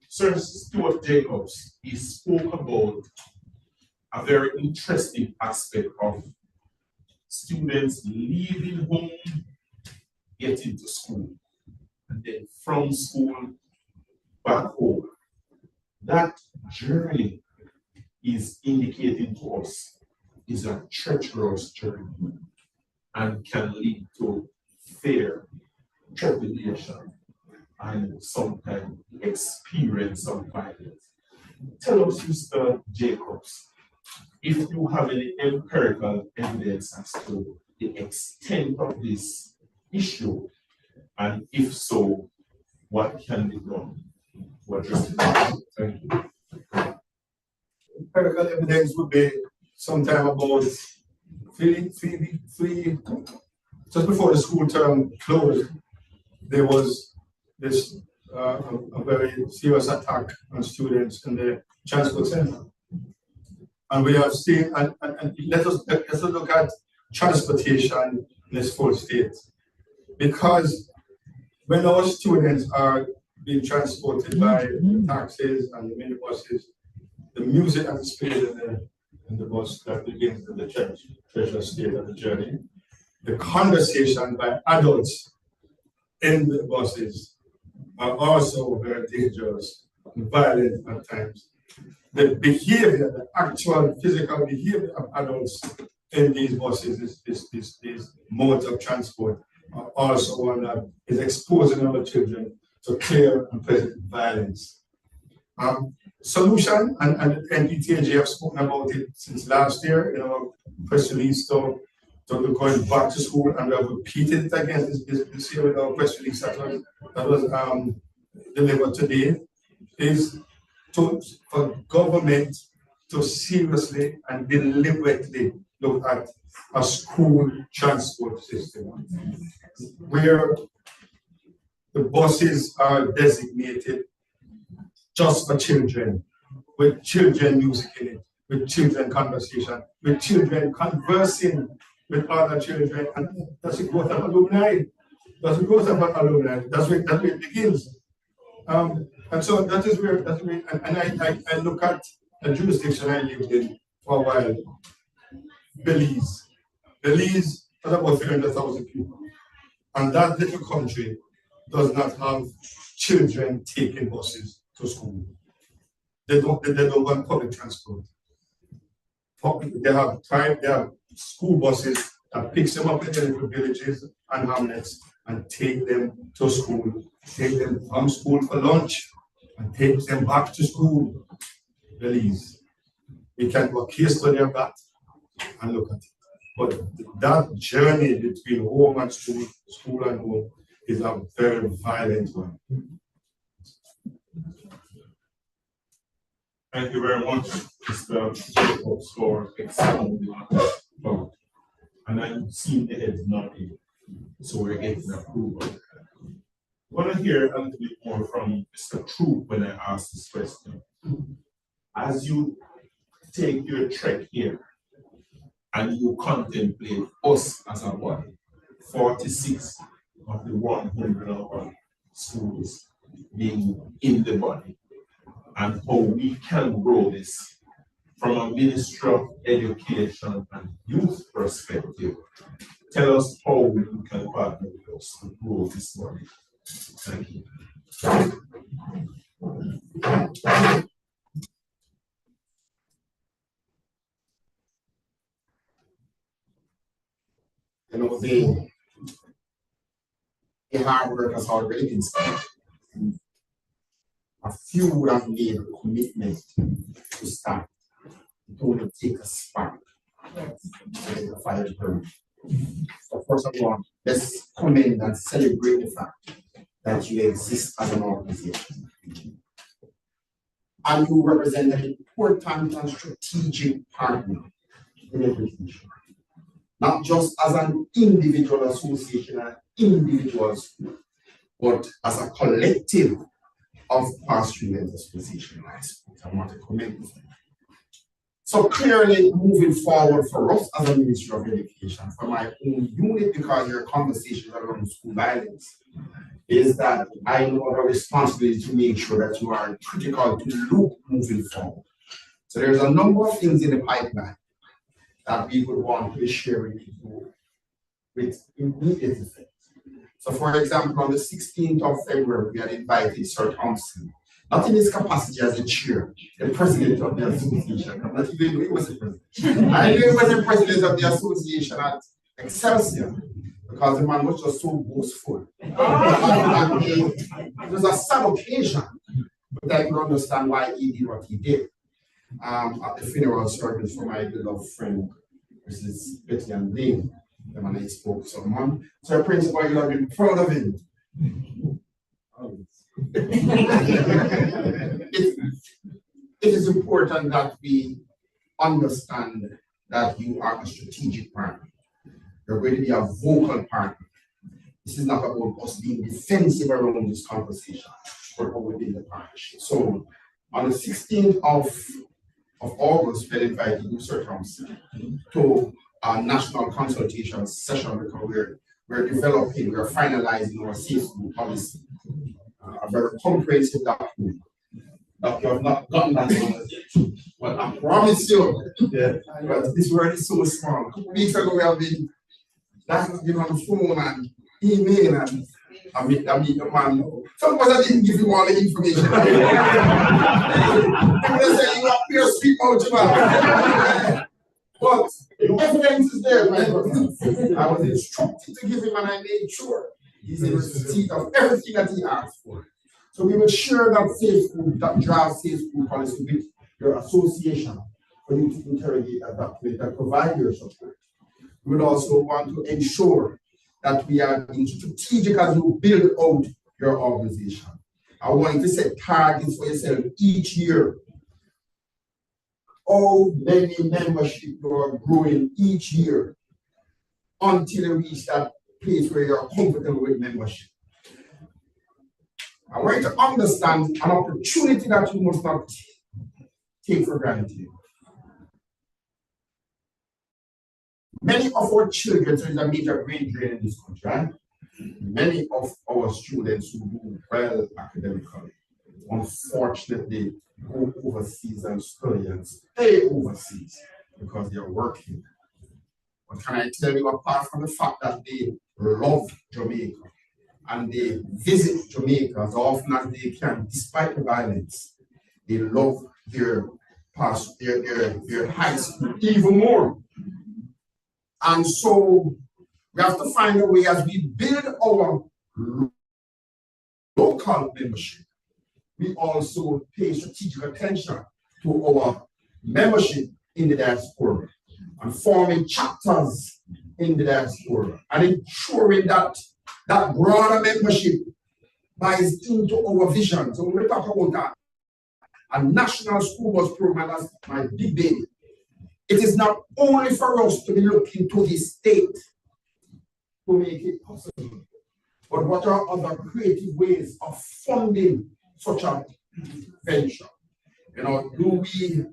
C: Sir Stuart Jacobs, he spoke about a very interesting aspect of students leaving home, getting to school, and then from school back home. That journey is indicating to us is a treacherous journey and can lead to fear, trepidation, and sometimes experience of violence. Tell us, Mr. Jacobs, if you have any empirical evidence as to the extent of this issue, and if so, what can be done to address it? Thank you.
G: Empirical evidence would be sometime about three, just before the school term closed, there was this a very serious attack on students in the transport center. And we have seen, and let us look at transportation in its full state. Because when our students are being transported by the taxis and the minibuses, the music that is played in the bus that begins in the treasure state of the journey, the conversation by adults in the buses are also very dangerous and violent at times. The behavior, the actual physical behavior of adults in these buses, these modes of transport, are also one that is exposing our children to clear and present violence. Solution, and NPTAG have spoken about it since last year in our press release, so going back to school, and we have repeated it again this year with our press release that was delivered today, is for government to seriously and deliberately look at a school transport system where the buses are designated just for children, with children music in it, with children conversation, with children conversing with other children, and that's the growth of alumni. That's the growth of alumni. That's where it begins. And so that is where, and I look at a jurisdiction I lived in for a while, Belize. Belize has about 300,000 people. And that little country does not have children taking buses to school. They don't want public transport. They have school buses that picks them up in the little villages and hamlets and take them to school, take them from school for lunch, and take them back to school. Please, we can do a case study of that and look at it. But that journey between home and school, school and home, is a very violent one.
C: Thank you very much, Mr. Jacobs, for expounding on that. And I'm seeing the heads nodding, so we're getting approval. I want to hear a little bit more from Mr. True when I ask this question. As you take your trek here and you contemplate us as a body, 46 of the 101 schools being in the body, and how we can grow this from a Ministry of Education and Youth perspective. Tell us how we can partner with us to grow this body. Thank you.
F: You know, the hard work has already been started. A few would have made a commitment to start. It only take a spark to get the fire to burn. So first of all, let's commend and celebrate the fact that you exist as an organization. And you represent an important and strategic partner in education. Not just as an individual association and individual school, but as a collective of past student association. I want to commend you. So clearly moving forward for us as a Ministry of Education, for my own unit, because your conversations around school violence, is that I know the responsibility to make sure that you are critical to look moving forward. So there's a number of things in the pipeline that we would want to be sharing with immediate effect. So for example, on the 16th of February, we had invited Sir Thompson, not in his capacity as a chair, the president of the association. I'm not even he was the president. I knew he was the president of the association at Excelsior, because the man was just so boastful. It was a sad occasion, but I could understand why he did what he did. At the funeral service for my beloved friend, Mrs. Betty and Blaine, the man I spoke to someone. So, Principal, you have been proud of him. It is important that we understand that you are a strategic partner. You're going to be a vocal partner. This is not about us being defensive around this conversation, but within the partnership. So, on the 16th of August, we invited you, Sir Thompson, to a national consultation session, because we're developing, we're finalizing our safe school policy, a very comprehensive document that we have not gotten that one. But I promise you, but this word is so small. A couple weeks ago, we have been on the phone and email and I meet the man. Sometimes I didn't give you all the information. People say you appear sweet out, man. But evidence is there, my brother. I was instructed to give him, and I made sure he's in receipt of everything that he asked for. So we will share that safe school, that draft safe school policy with your association for you to interrogate at that point and provide your support. We would also want to ensure that we are being strategic as you build out your organization. I want you to set targets for yourself each year. How many membership you are growing each year until you reach that place where you're comfortable with membership. I want you to understand an opportunity that you must not take for granted. Many of our children, so it's a major brain drain in this country, right? Many of our students who do well academically, unfortunately, go overseas and study and stay overseas because they're working. But can I tell you, apart from the fact that they love Jamaica and they visit Jamaica as often as they can, despite the violence, they love their high school even more. And so we have to find a way as we build our local membership, we also pay strategic attention to our membership in the diaspora and forming chapters in the diaspora and ensuring that that broader membership buys into our vision. So when we talk about that, a national school bus program, that's my big baby. It is not only for us to be looking to the state to make it possible, but what are other creative ways of funding such a venture? You know, do we,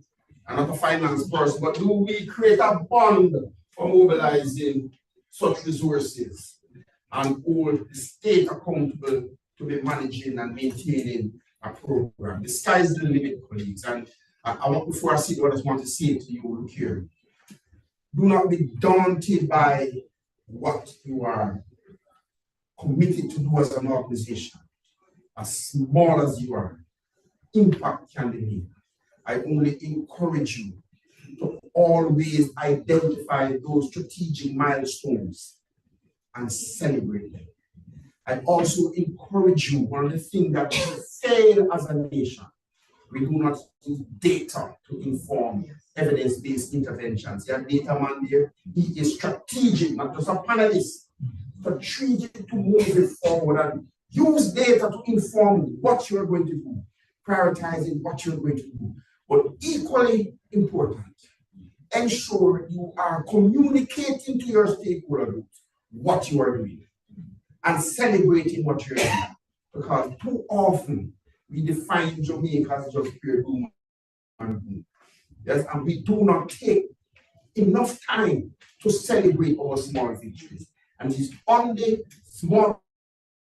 F: I'm not a finance person, but do we create a bond for mobilizing such resources and hold the state accountable to be managing and maintaining a program? The sky's the limit, colleagues. And I want, before I see what I just want to say to you, look here. Do not be daunted by what you are committed to do as an organization. As small as you are, impact can be made. I only encourage you to always identify those strategic milestones and celebrate them. I also encourage you, one of the things that we fail as a nation, we do not use data to inform evidence-based interventions. Your data man there, he is strategic, not just a panelist, strategic to move it forward and use data to inform what you're going to do, prioritizing what you're going to do. But equally important, ensure you are communicating to your stakeholder groups what you are doing and celebrating what you're doing. Because too often we define Jamaica as just pure doom and gloom. Yes, and we do not take enough time to celebrate our small victories. And it's on the small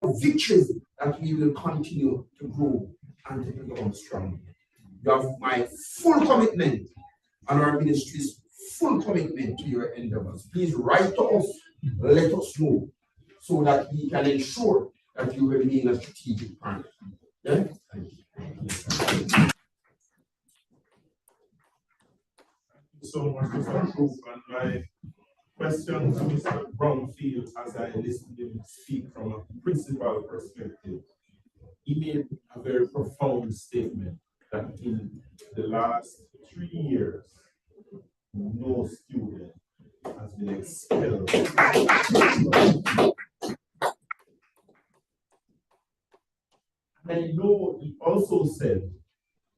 F: victories that we will continue to grow and to become strong. You have my full commitment and our ministry's full commitment to your endeavors. Please write to us, let us know, so that we can ensure that you remain a strategic partner. Yeah? Thank you.
C: So much, Mr. Troop, and my question to Mr. Brownfield, as I listened to him speak from a principal perspective, he made a very profound statement that in the last 3 years, no student has been expelled. And I know he also said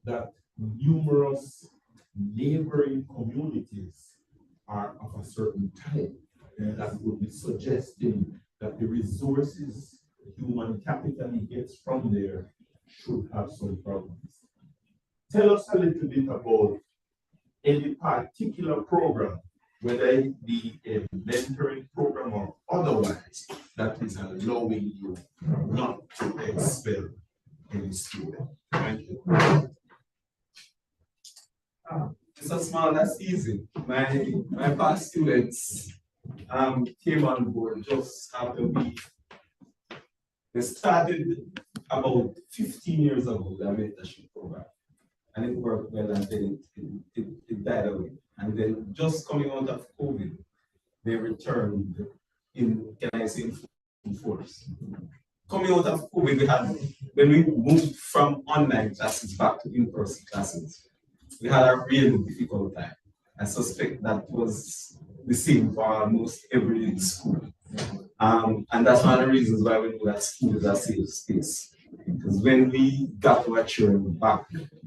C: that numerous neighboring communities are of a certain type that would be suggesting that the resources human capital he gets from there should have some problems. Tell us a little bit about any particular program, whether it be a mentoring program or otherwise, that is allowing you not to expel any student. Thank you.
E: So small, that's easy. My past students came on board just after they started about 15 years ago, the mentorship program. And it worked well, and then it died away. And then just coming out of COVID, they returned in, can I say, in force. Coming out of COVID, when we moved from online classes back to in-person classes, we had a really difficult time. I suspect that was the same for almost every school. And that's one of the reasons why we know that school is a safe space. Because when we got our children back,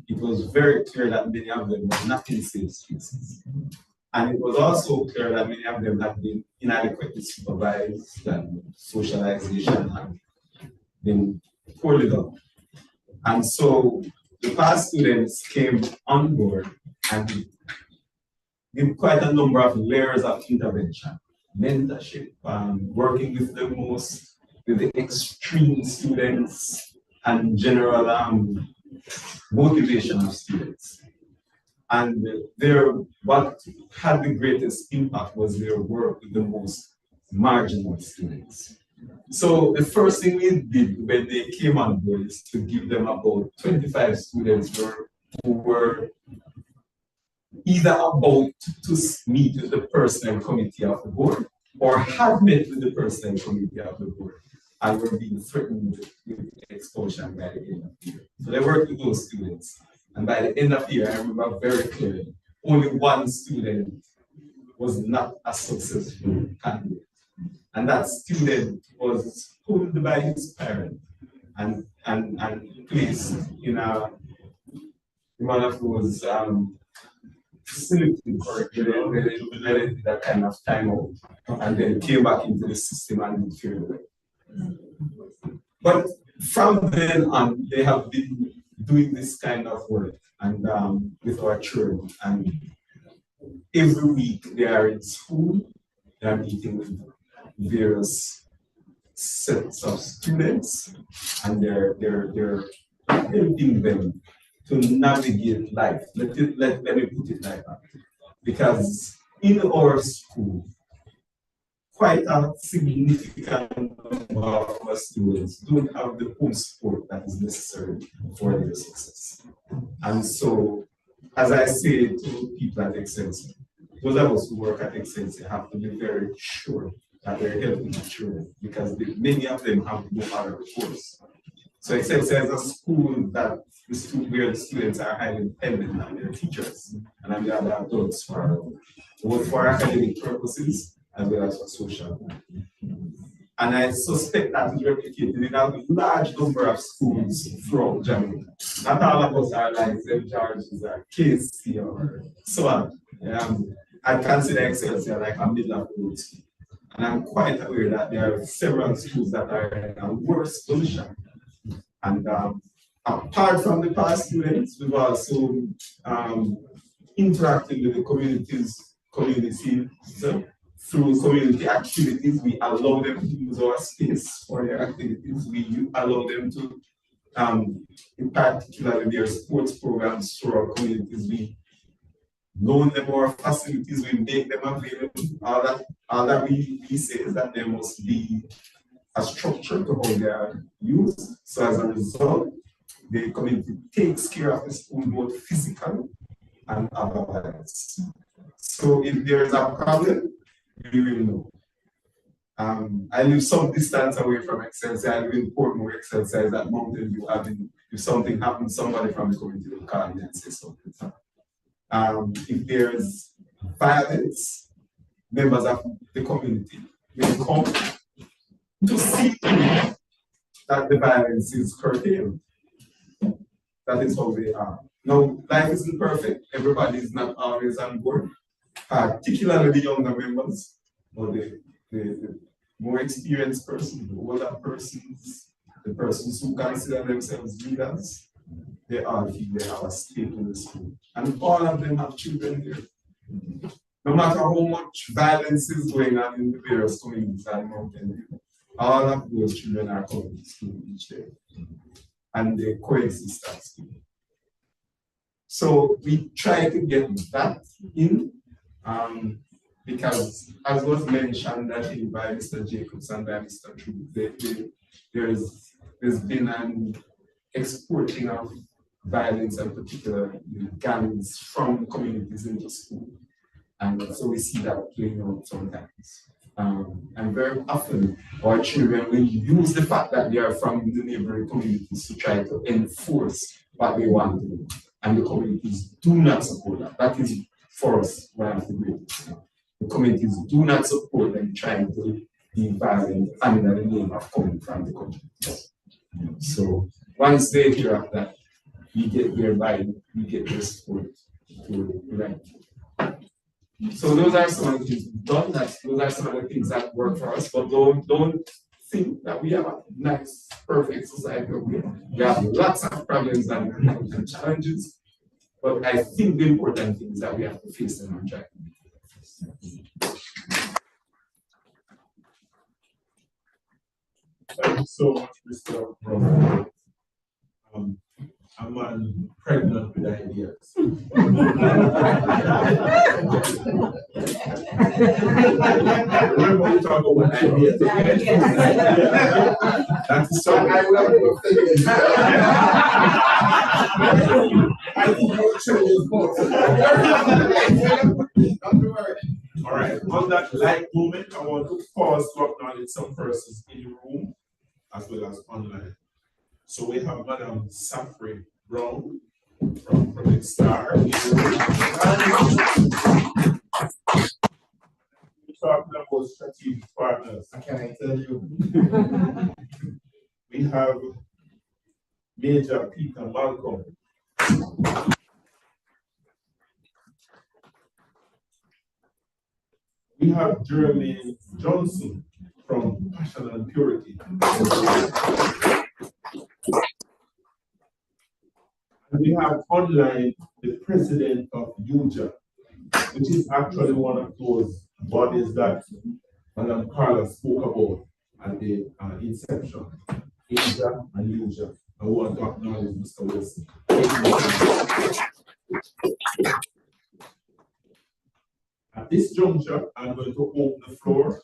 E: it was very clear that many of them were not in safe spaces. And it was also clear that many of them had been inadequately supervised, and socialization had been poorly done. And so the past students came on board and did quite a number of layers of intervention, mentorship, working with the extreme students and general motivation of students. And what had the greatest impact was their work with the most marginal students. So the first thing we did when they came on board is to give them about 25 students who were either about to meet with the personnel committee of the board or had met with the personnel committee of the board and were being threatened with expulsion by the end of the year. So they worked with those students. And by the end of the year, I remember very clearly, only one student was not a successful candidate. And that student was pulled by his parent and placed in one of those facilities where they did that kind of timeout and then came back into the system and failed away. But from then on, they have been doing this kind of work and with our children. And every week they are in school, they are meeting with various sets of students, and they're helping them to navigate life. Let me put it like that. Because in our school, quite a significant number of our students don't have the home support that is necessary for their success. And so, as I say to people at Excelsior, those of us who work at Excelsior have to be very sure that they're helping the children, because many of them have no other recourse. So Excelsior is a school that where the students are highly dependent on their teachers and on the other adults both for academic purposes as well as for social. And I suspect that is replicated in a large number of schools throughout Jamaica. Not all of us are like St. George's or KC or so on. I consider Excelsior like a middle of the road school. And I'm quite aware that there are several schools that are in a worse position. And apart from the past students, we've also interacted with the community through community activities. We allow them to use our space for their activities. We allow them to, in particular, their sports programs through our communities. We loan them our facilities, we make them available. All that we say is that there must be a structure to how they are used. So as a result, the community takes care of the school both physically and otherwise. So if there is a problem, we will know. I live some distance away from Excelsior. I live in Portmore. Excelsior is at Mountain View. If something happens, somebody from the community will call me and say something. If there is violence, members of the community will come to see that the violence is curtailed. That is how they are. Now, life isn't perfect. Everybody is not always on board, particularly the younger members, or the more experienced persons, the older persons, the persons who consider themselves leaders. They all feel they have a stake in the school. And all of them have children here. No matter how much violence is going on in the various communities at Mountain View, all of those children are coming to school each day. And they coexist at school. So we try to get that in, because as was mentioned I think by Mr. Jacobs and by Mr. True, there's been an exporting of violence and particular gangs from communities into school. And so we see that playing out sometimes. And very often our children will use the fact that they are from the neighboring communities to try to enforce what they want to do. And the communities do not support that. That is for us one of the greatest. The communities do not support them trying to be violent under the name of coming from the communities. So once they hear of that, we get their buy-in, we get their support to right. So those are some of the things we've done. Those are some of the things that work for us. But don't think that we have a nice, perfect society. We have lots of problems and challenges. But I think the important thing is that we have to face them and try.
C: Thank you so much, Mr. Brown. a man pregnant with ideas. Remember we talk about ideas. That's the song.
F: I will have to finish. I think you're changing course.
C: All right, on that light moment, I want to pause to acknowledge some persons in the room as well as online. So we have Madam Safri Brown from Project Star. We're talking about strategic partners.
F: Can I tell you?
C: We have Major Peter Malcolm. We have Jeremy Johnson from Passion and Purity. And we have online the president of UJA, which is actually one of those bodies that Madam Carla spoke about at the inception. UJA and UJA. I want to acknowledge Mr. Wilson. At this juncture, I'm going to open the floor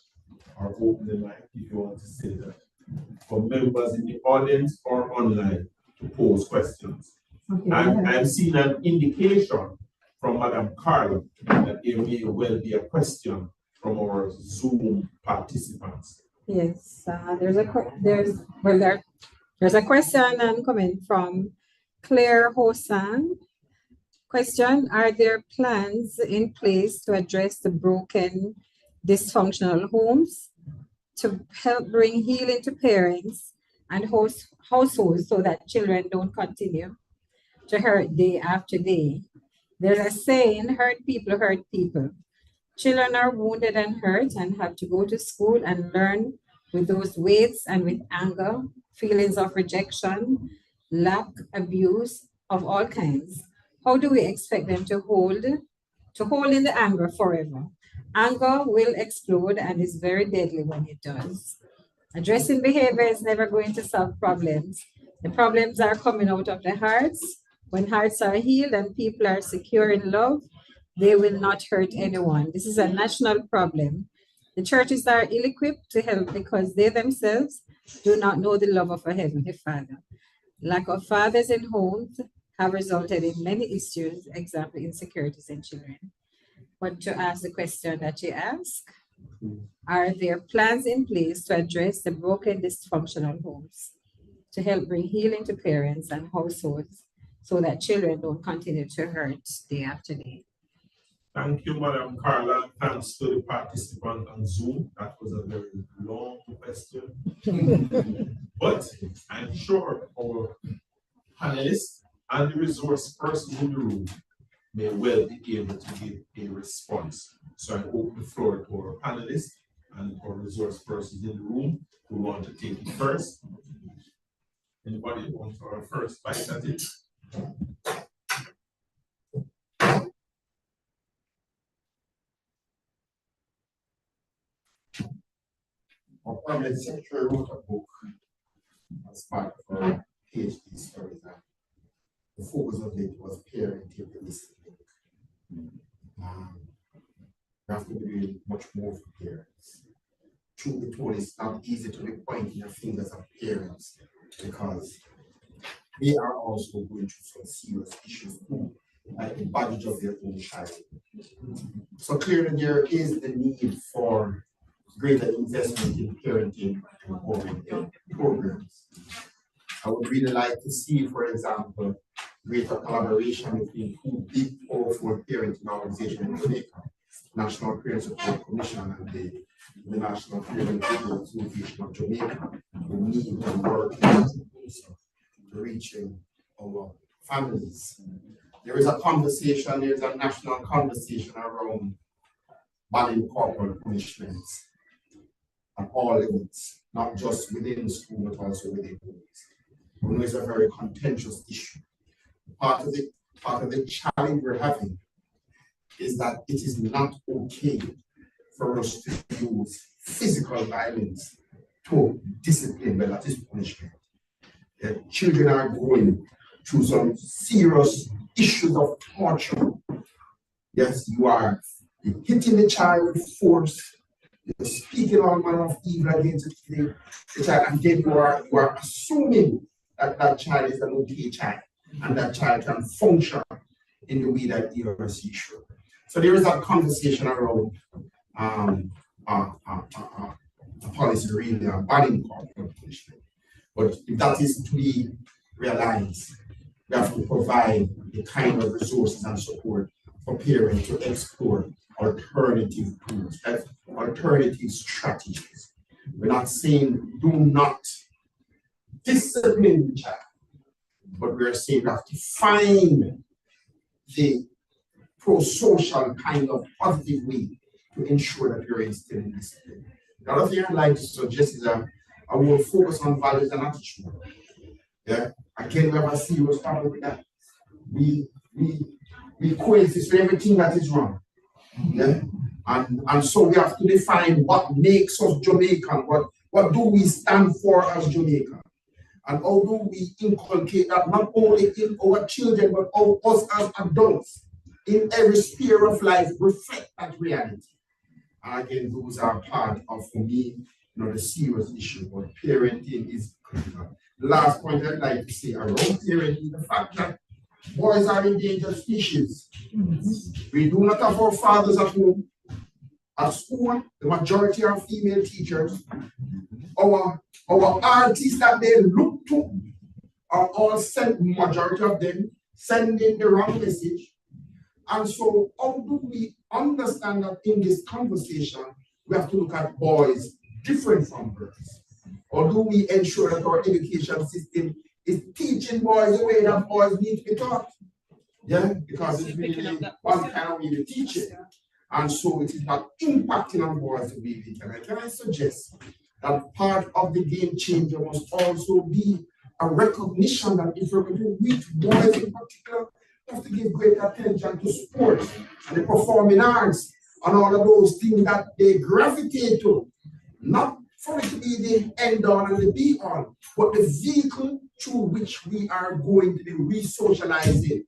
C: or open the mic if you want to say that for members in the audience or online to pose questions.
D: Okay.
C: I'm seeing an indication from Madam Carla that there may well be a question from our Zoom participants.
D: Yes, there's a question coming from Claire Hosan. Question: are there plans in place to address the broken, dysfunctional homes to help bring healing to parents and households so that children don't continue to hurt day after day? There's a saying, hurt people hurt people. Children are wounded and hurt and have to go to school and learn with those weights and with anger, feelings of rejection, lack, abuse of all kinds. How do we expect them to hold in the anger forever? Anger will explode and is very deadly when it does. Addressing behavior is never going to solve problems. The problems are coming out of the hearts. When hearts are healed and people are secure in love, they will not hurt anyone. This is a national problem. The churches are ill-equipped to help because they themselves do not know the love of a Heavenly Father. Lack of fathers in homes have resulted in many issues, example, insecurities in children. But to ask the question that you asked, are there plans in place to address the broken, dysfunctional homes to help bring healing to parents and households so that children don't continue to hurt day after day?
C: Thank you, Madam Carla. Thanks to the participant on Zoom. That was a very long question. But I'm sure our panelists and the resource persons in the room may well be able to give a response. So I open the floor to our panelists and our resource persons in the room who want to take it first. Anybody want to our first bite at it?
F: Our permanent secretary wrote a book as part of her PhD studies. The focus of it was parenting holistic. We have to be doing much more for parents. Truth be told, it's not easy to be pointing your fingers at parents because they are also going through some serious issues too, like the baggage of their own child. So clearly there is the need for greater investment in parenting and programs. I would really like to see, for example, greater collaboration between two big, powerful parenting organizations in Jamaica, National Parent Support Commission and the National Parent Association of Jamaica. We need to work to reaching our families. There is a conversation, there is a national conversation around banning corporal punishments at all levels, not just within school, but also within homes. We know it's a very contentious issue. Part of the challenge we're having is that it is not okay for us to use physical violence to discipline, but that is punishment. Children are growing through some serious issues of torture. Yes, you are hitting the child with force, you're speaking all manner of evil against the child, and then you are assuming that that child is an okay child and that child can function in the way that he or she should. So there is a conversation around a policy really banning corporal punishment. But if that is to be realized, we have to provide the kind of resources and support for parents to explore alternative tools, alternative strategies. We're not saying do not discipline the child, but we're saying we have to find the pro-social kind of positive way to ensure that you're instilling discipline. The other thing I'd like to suggest is that I will focus on values and attitude. Yeah, again, we have a serious problem with that. We coexist with everything that is wrong. Yeah, and so we have to define what makes us Jamaican. What do we stand for as Jamaican? And how do we inculcate that not only in our children, but us as adults in every sphere of life reflect that reality. And again, those are part of, for me, the serious issue, but parenting is critical. The last point I'd like to say around parenting, the fact that boys are endangered species. We do not have our fathers at home. At school, the majority are female teachers. Our artists that they look to are all majority of them sending the wrong message. And so how do we understand that in this conversation, we have to look at boys different from girls? Or do we ensure that our education system is teaching boys the way that boys need to be taught? Yeah, because it's really one kind of way to teach it. And so it is not impacting on boys the way we can. Can I suggest that part of the game changer must also be a recognition that if we're going to reach boys in particular, we have to give great attention to sports and the performing arts and all of those things that they gravitate to. Not for it to be the end all and the be all, but the vehicle through which we are going to be re-socializing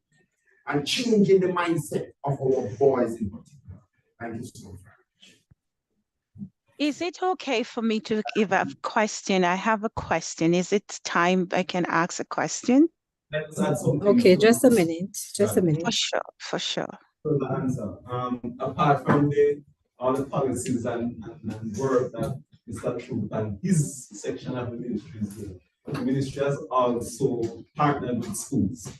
F: and changing the mindset of our boys in particular. Thank you so much.
K: Is it okay for me to give a question? I have a question. Is it time I can ask a question?
L: Okay, just a minute. Just a minute.
K: For sure, for sure.
E: So the answer. Apart from all the policies and work that Mr. Troop and his section of the ministry is doing, the ministry has also partnered with schools.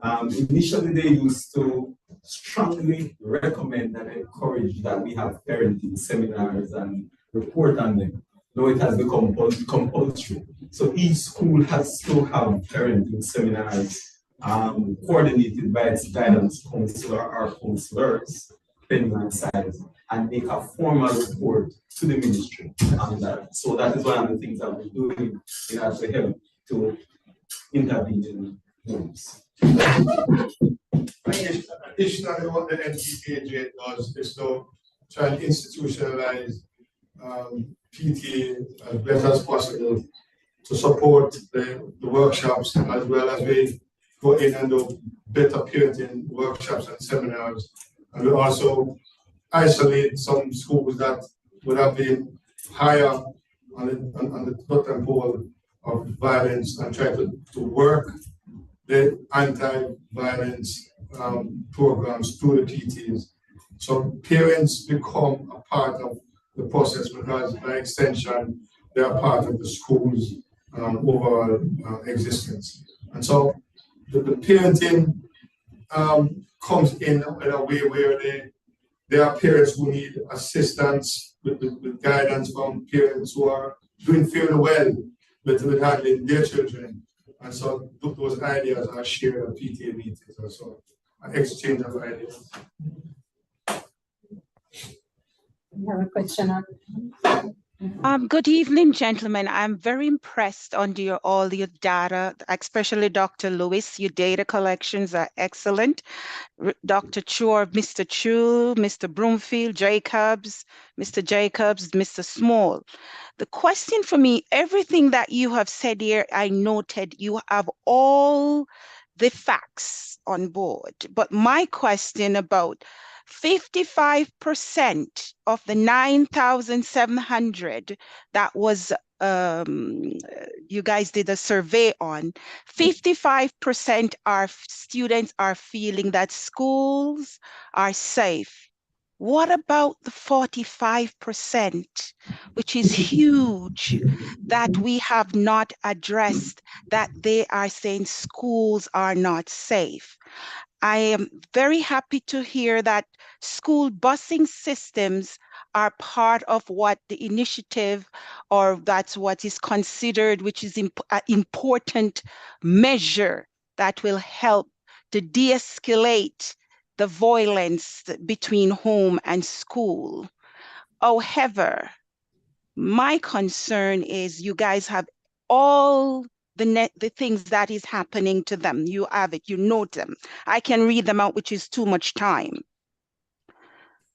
E: Initially, they used to strongly recommend and encourage that we have parenting seminars and report on them. Though it has become compulsory. So each school has to have parenting seminars coordinated by its guidance counselor or counselors, depending on size, and make a formal report to the ministry on that. So that is one of the things that we're doing in order to help to intervene in homes.
G: Additionally, what the NPPAJ does is to try and institutionalize PTA as best as possible to support the workshops, as well as we go in and do better parenting workshops and seminars. And we also isolate some schools that would have been higher on the totem pole of violence and try to work the anti-violence programs through the PTs. So parents become a part of the process because by extension, they are part of the school's overall existence. And so the parenting comes in a way where there are parents who need assistance with guidance from parents who are doing fairly well with handling their children. And so those ideas are shared at PTA meetings and so an exchange of ideas.
L: You have a question on?
K: Good evening, gentlemen. I'm very impressed on all your data, especially Dr. Lewis. Your data collections are excellent. Dr. Chu, Mr. Chu, Mr. Broomfield, Mr. Jacobs, Mr. Small. The question for me, everything that you have said here, I noted you have all the facts on board. But my question about 55% of the 9,700 that was you guys did a survey on, 55% are students are feeling that schools are safe. What about the 45%, which is huge, that we have not addressed, that they are saying schools are not safe? I am very happy to hear that school busing systems are part of what the initiative, or that's what is considered, which is an important measure that will help to de-escalate the violence between home and school. However, my concern is you guys have all the things that is happening to them. You have it, you know them. I can read them out, which is too much time.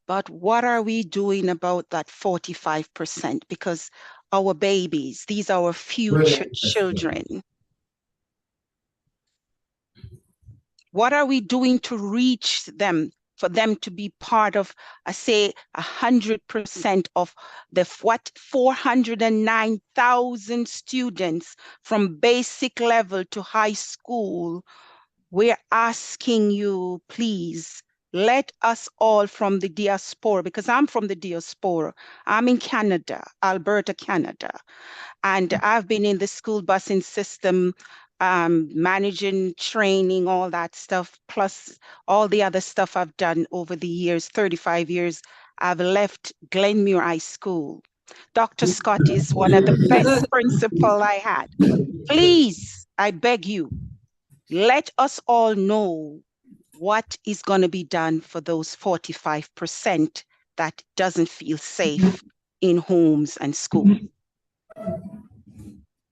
K: But what are we doing about that 45%? Because our babies, these are our future children. What are we doing to reach them, for them to be part of, say, 100% of the 409,000 students from basic level to high school? We're asking you, please, let us all from the diaspora, because I'm from the diaspora. I'm in Canada, Alberta, Canada. And I've been in the school busing system, managing, training, all that stuff, plus all the other stuff I've done over the years, 35 years. I've left Glenmuir High School. Dr. Scott is one of the best principal I had. Please, I beg you, let us all know what is going to be done for those 45% that doesn't feel safe in homes and schools.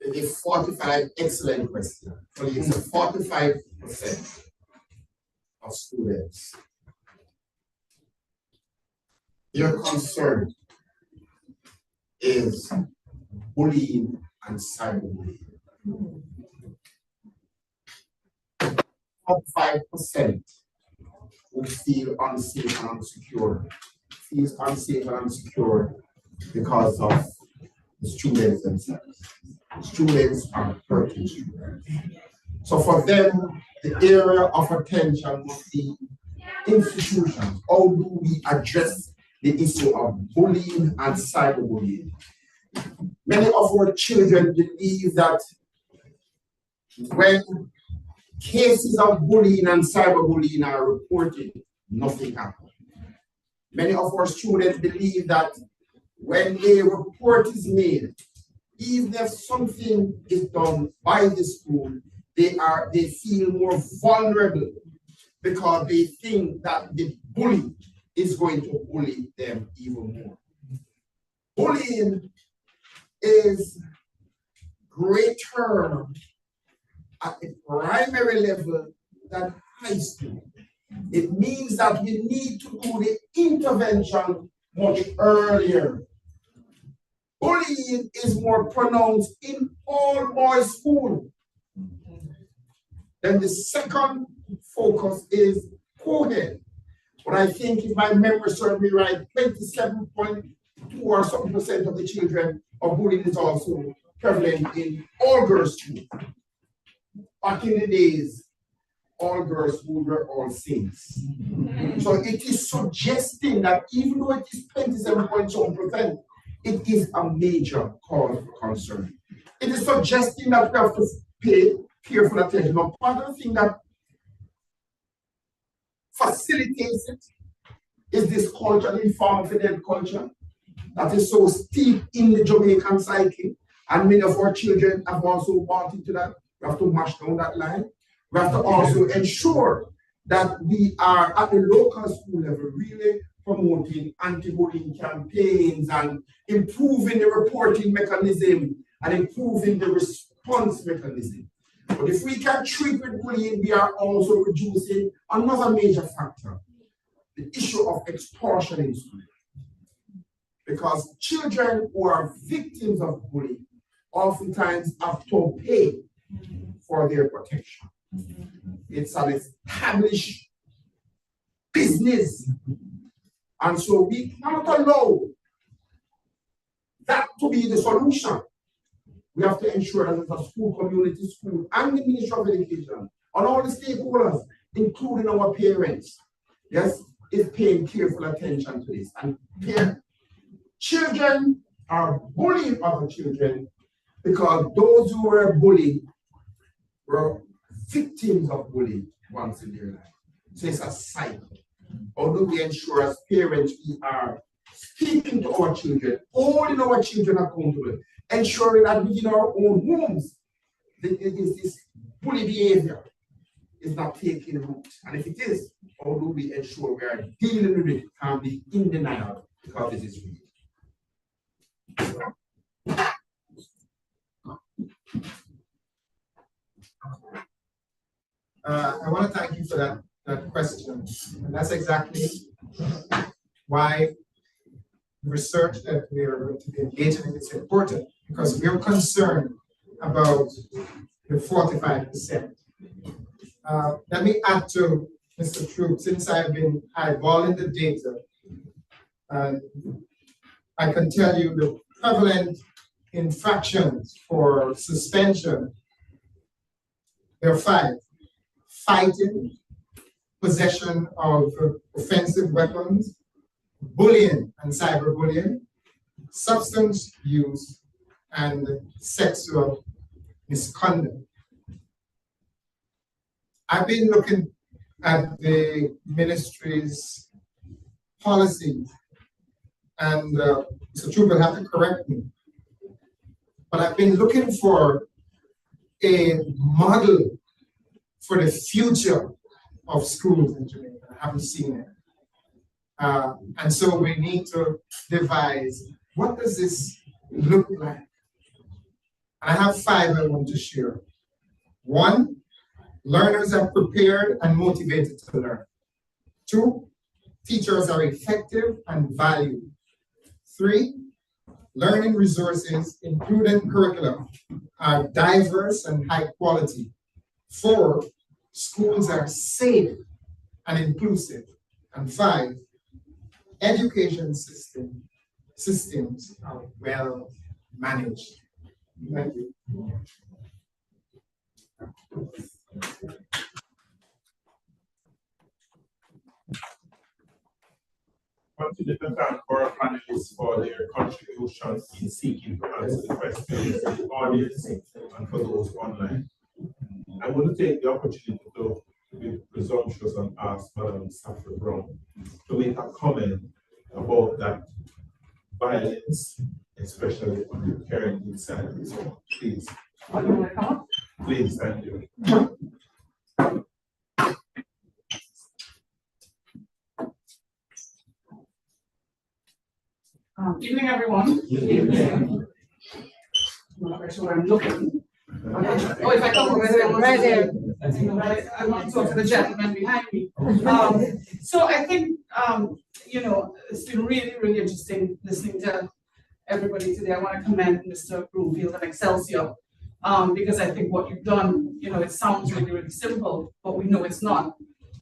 F: A 45, excellent question. So it's a 45% of students. Your concern is bullying and cyberbullying. 45% who feel unsafe and unsecure, feels unsafe and unsecure because of the students themselves. Students are hurting students. So for them, the area of attention must be institutions. How do we address the issue of bullying and cyberbullying? Many of our children believe that when cases of bullying and cyberbullying are reported, nothing happens. Many of our students believe that when a report is made, even if something is done by the school, they feel more vulnerable because they think that the bully is going to bully them even more. Bullying is greater at the primary level than high school. It means that we need to do the intervention much earlier. Bullying is more pronounced in all boys schools. Then the second focus is co-ed. But I think, if my memory serves me right, 27.2 or something percent of the children are bullied is also prevalent in all girls schools. Back in the days, all girls schools were all saints. So it is suggesting that even though it is 27.7%, it is a major cause for concern. It is suggesting that we have to pay careful attention. Now, part of the thing that facilitates it is this culture, the informal fidel culture, that is so steep in the Jamaican psyche. And many of our children have also bought into that. We have to mash down that line. We have to also ensure that we are at the local school level really promoting anti-bullying campaigns and improving the reporting mechanism and improving the response mechanism. But if we can treat with bullying, we are also reducing another major factor, the issue of extortion in school. Because children who are victims of bullying oftentimes have to pay for their protection. It's an established business. And so we cannot allow that to be the solution. We have to ensure that the school, community school, and the Ministry of Education, and all the stakeholders, including our parents, yes, is paying careful attention to this. And children are bullying other children because those who were bullied were victims of bullying once in their life. So it's a cycle. How do we ensure as parents we are speaking to our children, holding our children accountable, ensuring that within our own homes, this bully behavior is not taking root. And if it is, how do we ensure we are dealing with it and be in denial because this is real?
H: I want to thank you for that question. And that's exactly why the research that we are going to be engaging in is important, because we're concerned about the 45%. Let me add to Mr. Troop, since I've been eyeballing the data, I can tell you the prevalent infractions for suspension, there are 5. Fighting, possession of offensive weapons, bullying and cyberbullying, substance use, and sexual misconduct. I've been looking at the ministry's policies, and Mr. Troop will have to correct me, but I've been looking for a model for the future of schools in Jamaica. I haven't seen it. And so we need to devise, what does this look like? I have 5 I want to share. 1, learners are prepared and motivated to learn. 2, teachers are effective and valued. 3, learning resources, including curriculum, are diverse and high quality. 4, schools are safe and inclusive. And 5, education systems are well managed. Thank you.
C: Continue to thank our panelists for their contributions in seeking to answer the questions of the audience and for those online. I want to take the opportunity to be presumptuous and ask Madam Safra Brown to make a comment about that violence, especially on the parenting side. So please. Please, thank you.
J: Evening, everyone. Evening. I'm not sure where I'm looking. Oh, if I come over there, right there. I want to talk to the gentleman behind me. So I think, you know, it's been really, really interesting listening to everybody today. I want to commend Mr. Broomfield and Excelsior, because I think what you've done, you know, it sounds really, really simple, but we know it's not.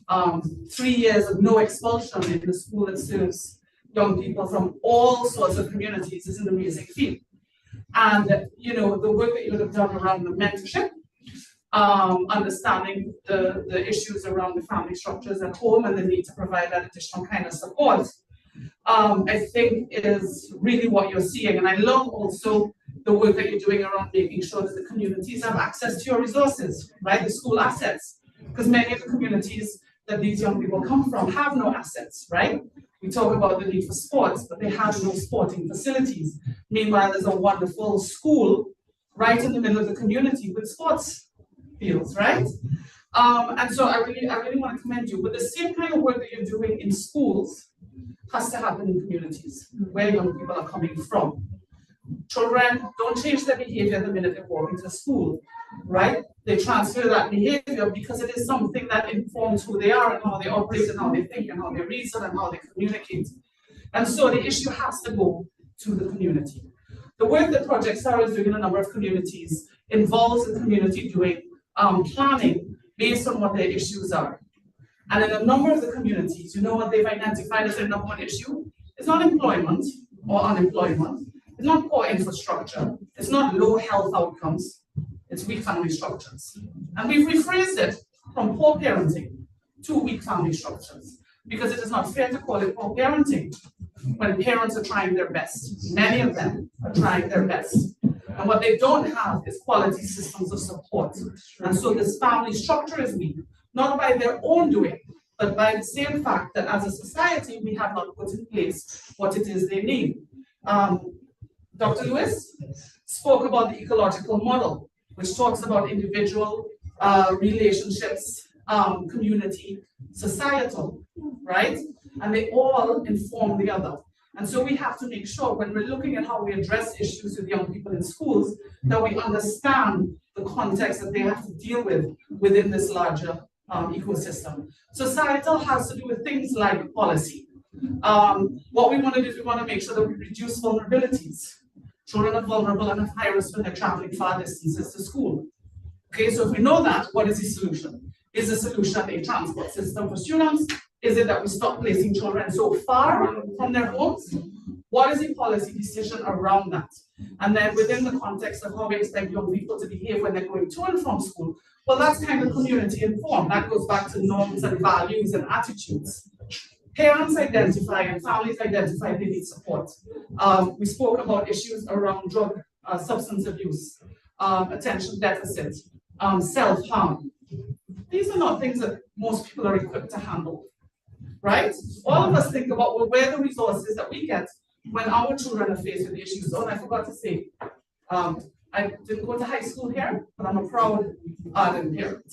J: 3 years of no expulsion in the school that serves young people from all sorts of communities is an amazing feat. And, you know, the work that you would have done around the mentorship, understanding the issues around the family structures at home and the need to provide that additional kind of support, I think is really what you're seeing. And I love also the work that you're doing around making sure that the communities have access to your resources, right? The school assets, because many of the communities that these young people come from have no assets, right? We talk about the need for sports, but they have no sporting facilities. Meanwhile, there's a wonderful school right in the middle of the community with sports fields, right? And so I really want to commend you. But the same kind of work that you're doing in schools has to happen in communities where young people are coming from. Children don't change their behavior the minute they walk into school, right? They transfer that behavior because it is something that informs who they are and how they operate and how they think and how they reason and how they communicate. And so the issue has to go to the community. The work that Project SARA is doing in a number of communities involves the community doing planning based on what their issues are. And in a number of the communities, you know what they've identified as their number one issue? It's not employment or unemployment. It's not poor infrastructure. It's not low health outcomes. It's weak family structures. And we've rephrased it from poor parenting to weak family structures, because it is not fair to call it poor parenting when parents are trying their best. Many of them are trying their best. And what they don't have is quality systems of support. And so this family structure is weak, not by their own doing, but by the same fact that as a society, we have not put in place what it is they need. Dr. Lewis spoke about the ecological model, which talks about individual relationships, community, societal, right? And they all inform the other. And so we have to make sure when we're looking at how we address issues with young people in schools, that we understand the context that they have to deal with within this larger ecosystem. Societal has to do with things like policy. What we want to do is we want to make sure that we reduce vulnerabilities. Children are vulnerable and have high risk when they're traveling far distances to school. Okay, so if we know that, what is the solution? Is the solution a transport system for students? Is it that we stop placing children so far from their homes? What is the policy decision around that? And then within the context of how we expect young people to behave when they're going to and from school, well, that's kind of community informed. That goes back to norms and values and attitudes. Parents identify and families identify they need support. We spoke about issues around drug, substance abuse, attention deficit, self-harm. These are not things that most people are equipped to handle, right? All of us think about, well, where are the resources that we get when our children are faced with issues. Oh, and I forgot to say, I didn't go to high school here, but I'm a proud Arden parent.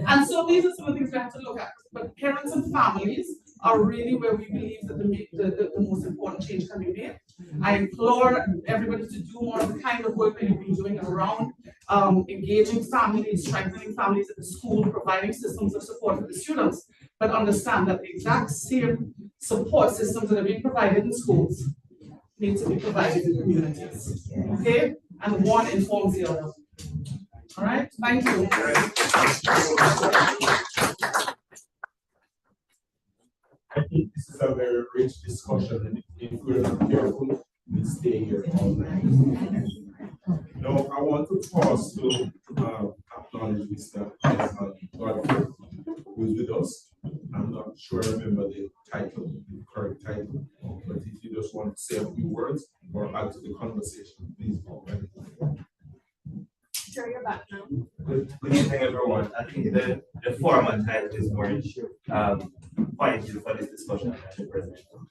J: And so these are some of the things we have to look at. But parents and families are really where we believe that the most important change can be made. I implore everybody to do more of the kind of work that you've been doing around engaging families, strengthening families at the school, providing systems of support for the students, but understand that the exact same support systems that are being provided in schools need to be provided in communities. Okay? And one informs the other. All right? Thank you.
C: I think this is a very rich discussion, and if we're not careful, we stay here all night. Now, I want to pause to acknowledge Mr. Godfrey, who is with us. I'm not sure I remember the title, the correct title, but if you just want to say a few words or add to the conversation, please go ahead.
M: Share your background.
N: Good evening, everyone. I think the format title is more pointed for this discussion than the presentation.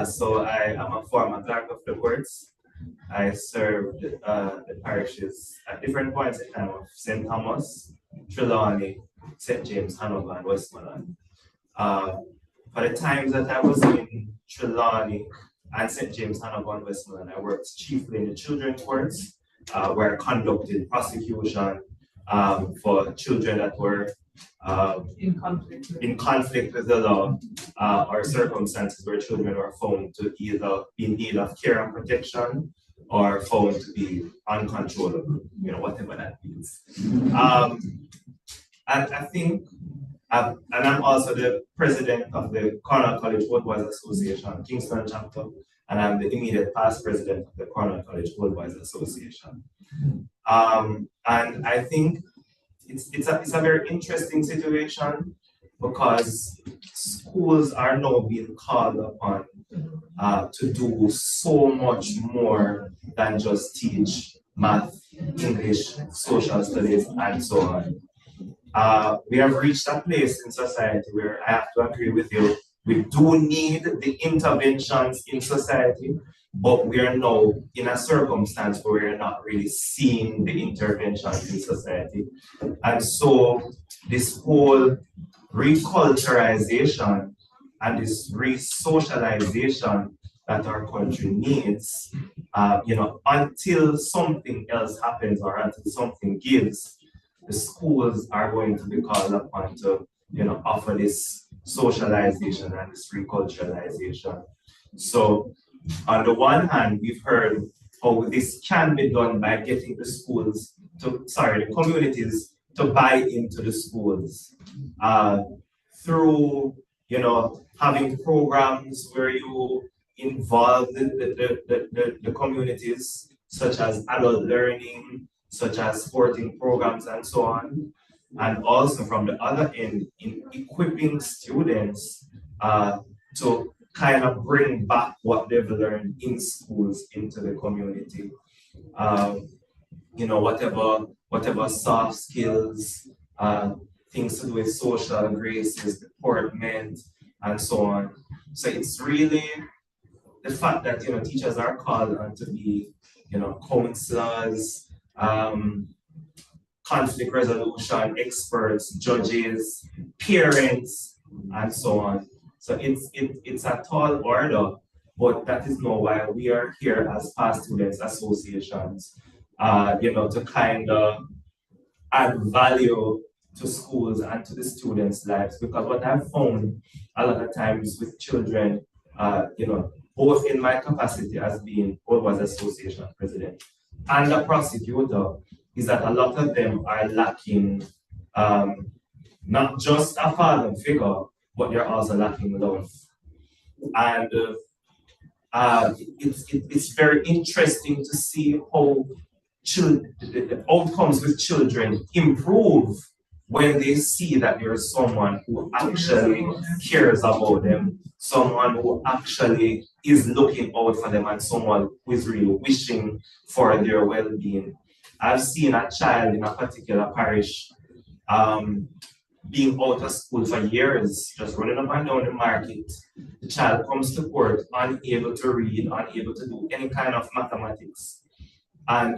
N: So I am a former clerk of the courts. I served the parishes at different points in time of St. Thomas, Trelawney, St. James, Hanover, and Westmoreland. For the times that I was in Trelawney and St. James, Hanover, and Westmoreland, I worked chiefly in the children's courts, where I conducted prosecution for children that were in conflict with the law, or circumstances where children were found to either be in need of care and protection or found to be uncontrollable, whatever that means. And I think, and I'm also the president of the Cornell College Old Boys Association, Kingston chapter, and I'm the immediate past president of the Cornell College Old Boys Association. And I think it's a very interesting situation because schools are now being called upon to do so much more than just teach math, English, social studies, and so on. We have reached a place in society where I have to agree with you. We do need the interventions in society, but we are now in a circumstance where we are not really seeing the interventions in society. And so this whole reculturalization and this re-socialization that our country needs, until something else happens or until something gives, the schools are going to be called upon to, offer this socialization and this reculturalization. So on the one hand, we've heard how this can be done by getting the schools to, sorry, the communities to buy into the schools through, you know, having programs where you involve the communities, such as adult learning, such as sporting programs and so on. And also from the other end, in equipping students to kind of bring back what they've learned in schools into the community. You know, whatever soft skills, things to do with social graces, deportment, and so on. So it's really the fact that, you know, teachers are called on to be, you know, counselors, conflict resolution experts, judges, parents, and so on. So it's a tall order, but that is not why we are here as past students associations, you know, to kind of add value to schools and to the students' lives. Because what I've found a lot of times with children, you know, both in my capacity as being Old Boys Association president and a prosecutor, is that a lot of them are lacking not just a father figure, but they're also lacking love. And it's very interesting to see how the outcomes with children improve when they see that there is someone who actually cares about them, someone who actually is looking out for them, and someone who is really wishing for their well-being. I've seen a child in a particular parish being out of school for years, just running up and down the market. The child comes to court unable to read, unable to do any kind of mathematics. And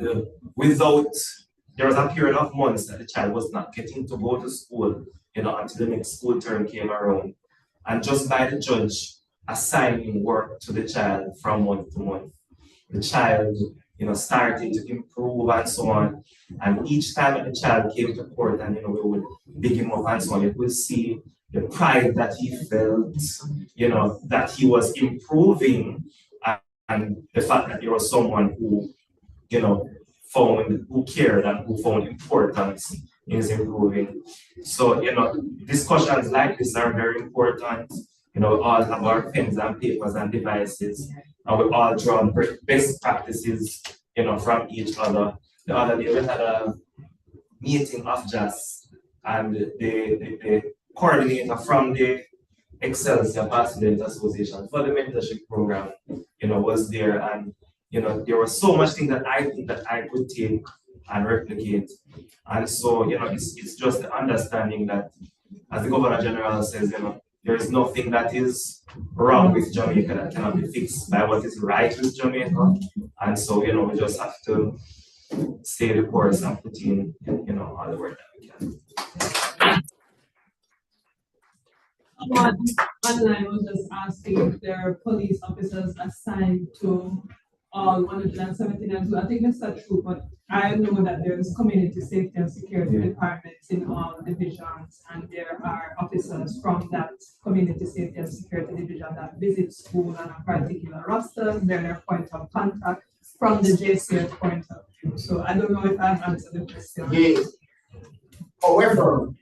N: there was a period of months that the child was not getting to go to school, you know, until the next school term came around. And just by the judge assigning work to the child from month to month, the child, you know, started to improve and so on. And each time that the child came to court and, you know, we would pick him up and so on, you would see the pride that he felt, you know, that he was improving, and the fact that there was someone who, you know, who cared and who found importance in his improving. So, you know, discussions like this are very important. You know, we all have our pens and papers and devices, and we all draw best practices, you know, from each other. The other day we had a meeting of JAAHS, and the coordinator from the Excelsior Past Student Association for the mentorship program, you know, was there, and you know, there was so much thing that I think that I could take and replicate. And so, you know, it's just the understanding that, as the Governor General says, you know, there is nothing that is wrong with Jamaica that cannot be fixed by what is right with Jamaica. And so, you know, we just have to stay the course and put in, you know, all the work that we can.
O: Online, I was just asking if there are police officers assigned to all 179. So I think that's not true, but I know that there's community safety and security departments in all divisions, and there are officers from that community safety and security division that visit school on a particular roster. They're their point of contact from the JCF point of view. So I don't know if I've answered the question.
F: Yes. However,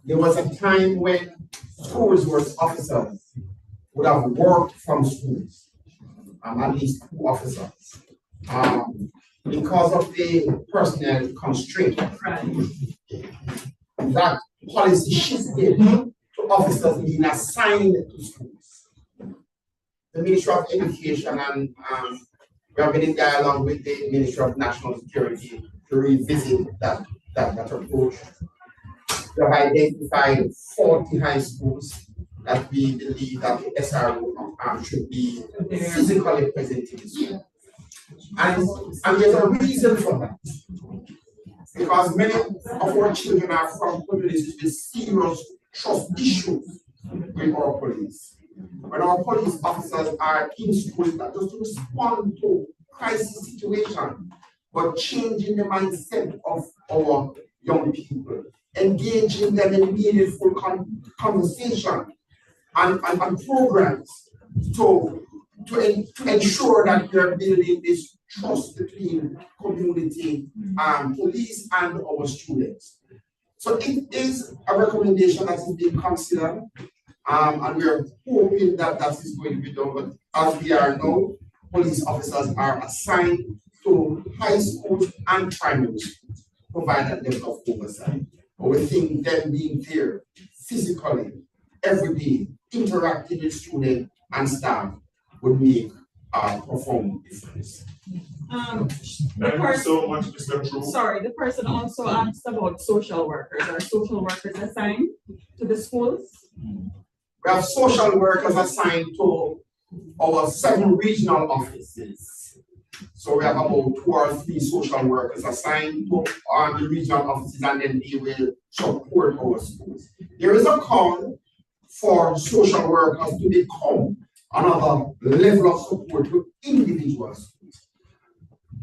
F: there was a time when school resource officers would have worked from schools, at least 2 officers. Because of the personnel constraint, that policy shifted to officers being assigned to schools. The Ministry of Education and we have been in dialogue with the Ministry of National Security to revisit that approach. We have identified 40 high schools that we believe that the SRO should be physically present in the school. And there's a reason for that. Because many of our children are from communities with serious trust issues with our police. When our police officers are in schools, not just to respond to crisis situation, but changing the mindset of our young people, engaging them in meaningful conversation and programs to to ensure that we are building this trust between community, police and our students. So it is a recommendation that is being considered, and we are hoping that that is going to be done. But as we are now, police officers are assigned to high schools and primary schools, provide that level of oversight. But we think them being there physically, every day, interacting with students and staff would make a profound difference.
C: Thank you so much, Mr. True.
O: Sorry, the person also asked about social workers. Are social workers assigned to the schools?
F: We have social workers assigned to our 7 regional offices. So we have about 2 or 3 social workers assigned to the regional offices, and then they will support our schools. There is a call for social workers to become another level of support to individual schools.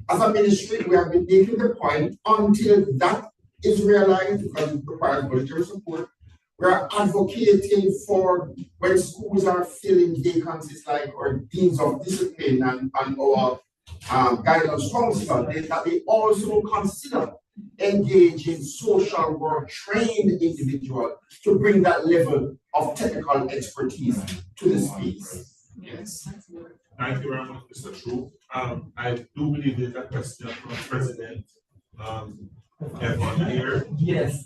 F: As a ministry, we have been making the point until that is realized, because it requires budgetary support. We are advocating for when schools are filling vacancies like our deans of discipline and our guidance counselor, that they also consider engaging social work trained individuals to bring that level of technical expertise to the space.
C: Yes. Thank you very much, Mr. True. I do believe there's a question from President Evan here.
A: Yes.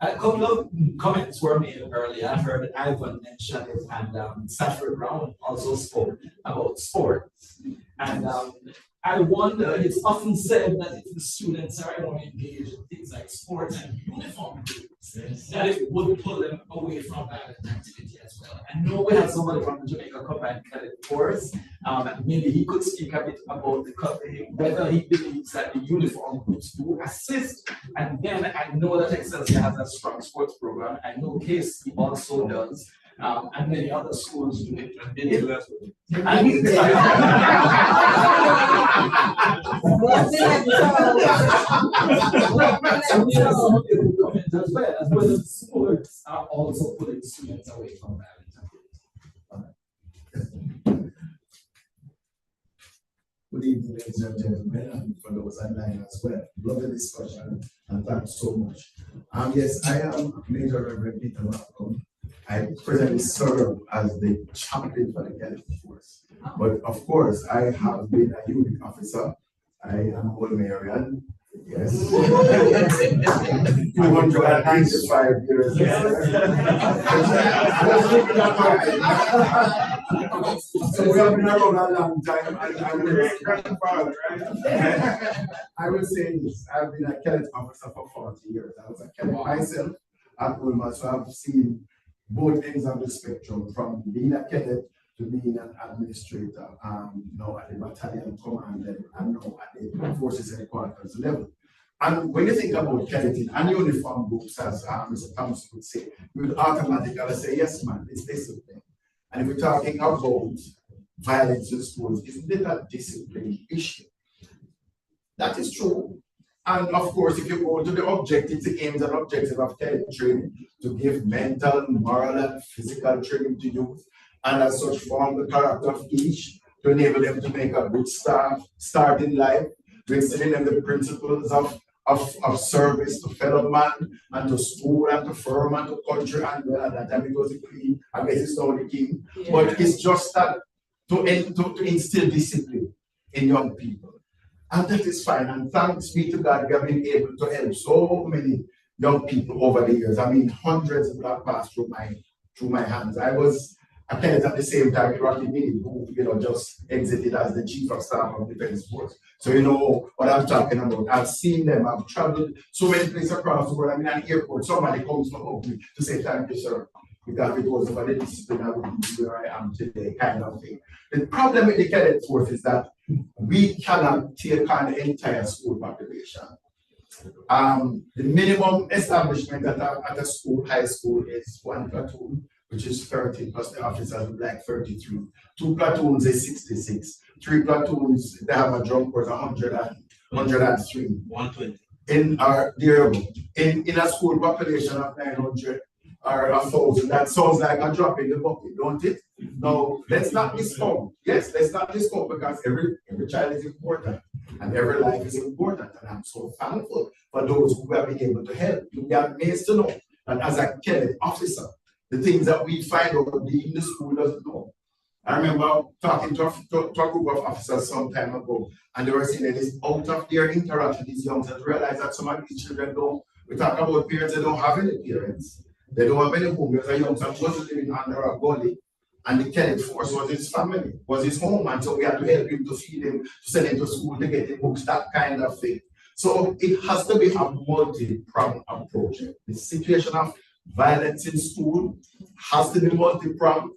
A: A couple of comments were made earlier. I heard Ivan mention it, and Saffron Brown also spoke about sports. And I wonder, it's often said that if the students are more engaged in things like sports and uniform groups, that it would pull them away from that activity as well. I know we have somebody from the Jamaica Combined Cadet Force. Maybe he could speak a bit about whether he believes that the uniform groups do assist. And then I know that Excelsior has a strong sports program. I know KC also does. And many other schools do it. As well as schools are also pulling students away from that.
P: Good evening, ladies and gentlemen, and for those online as well. Lovely discussion, and thanks so much. Yes, I am Major Reverend Peter Malcolm. I presently serve as the chaplain for the Cadet Force. But of course, I have been a unit officer. I am Old Marian. Yes. 295 years. So we have been around a long time, and I'm a grandfather, right? I will say this: I've been a cadet officer for 40 years. I was a cadet myself at Ulma, so I've seen both ends of the spectrum, from being a cadet to being an administrator, now at the battalion command level, and now at the forces headquarters level. And when you think about cadeting and uniform groups, as Mr. Thompson would say, we would automatically say, yes, man, it's discipline. And if we're talking about violence in schools, isn't it a discipline issue? That is true. And of course, if you go to the objectives, the aims and objectives of cadet training, to give mental, moral, and physical training to youth, and as such form the character of each, to enable them to make a good start in life, to instill in them the principles of service to fellow man, and to school, and to firm, and to country, and well, at that time it was the queen, I guess it's now the king. Yeah. But it's just that to instill discipline in young people. And that is fine. And thanks be to God, we have been able to help so many young people over the years. I mean, hundreds of that passed through my hands. I was a cadet at the same time, Rocky Mini, who just exited as the chief of staff of Defense Force. So you know what I'm talking about. I've seen them, I've traveled so many places across the world. I'm in an airport, somebody comes to hug me to say thank you, sir, because it was over the discipline I would be where I am today, kind of thing. The problem with the cadet force is that we cannot take on the entire school population. The minimum establishment at a school, high school, is 1 platoon, which is 30, plus the officers would like 33. 2 platoons is 66. 3 platoons, they have a drum corps, 103.
N: 120.
P: In a school population of 900, or 1,000. That sounds like a drop in the bucket, don't it? No, let's not discount. Yes, let's not discount because every child is important and every life is important. And I'm so thankful for those who have been able to help. You be amazed to know that as a cadet officer, the things that we find out in the school doesn't know. I remember talking to a group of officers some time ago, and they were saying that it's out of their interaction, these youngsters realize that some of these children don't, we talk about parents, they don't have any parents. They don't have any home. There's a youngster who was living under a gully, and the cadet force was his family, was his home, and so we had to help him to feed him, to send him to school, to get the books, that kind of thing. So it has to be a multi-pronged approach. The situation of violence in school has to be multi-pronged,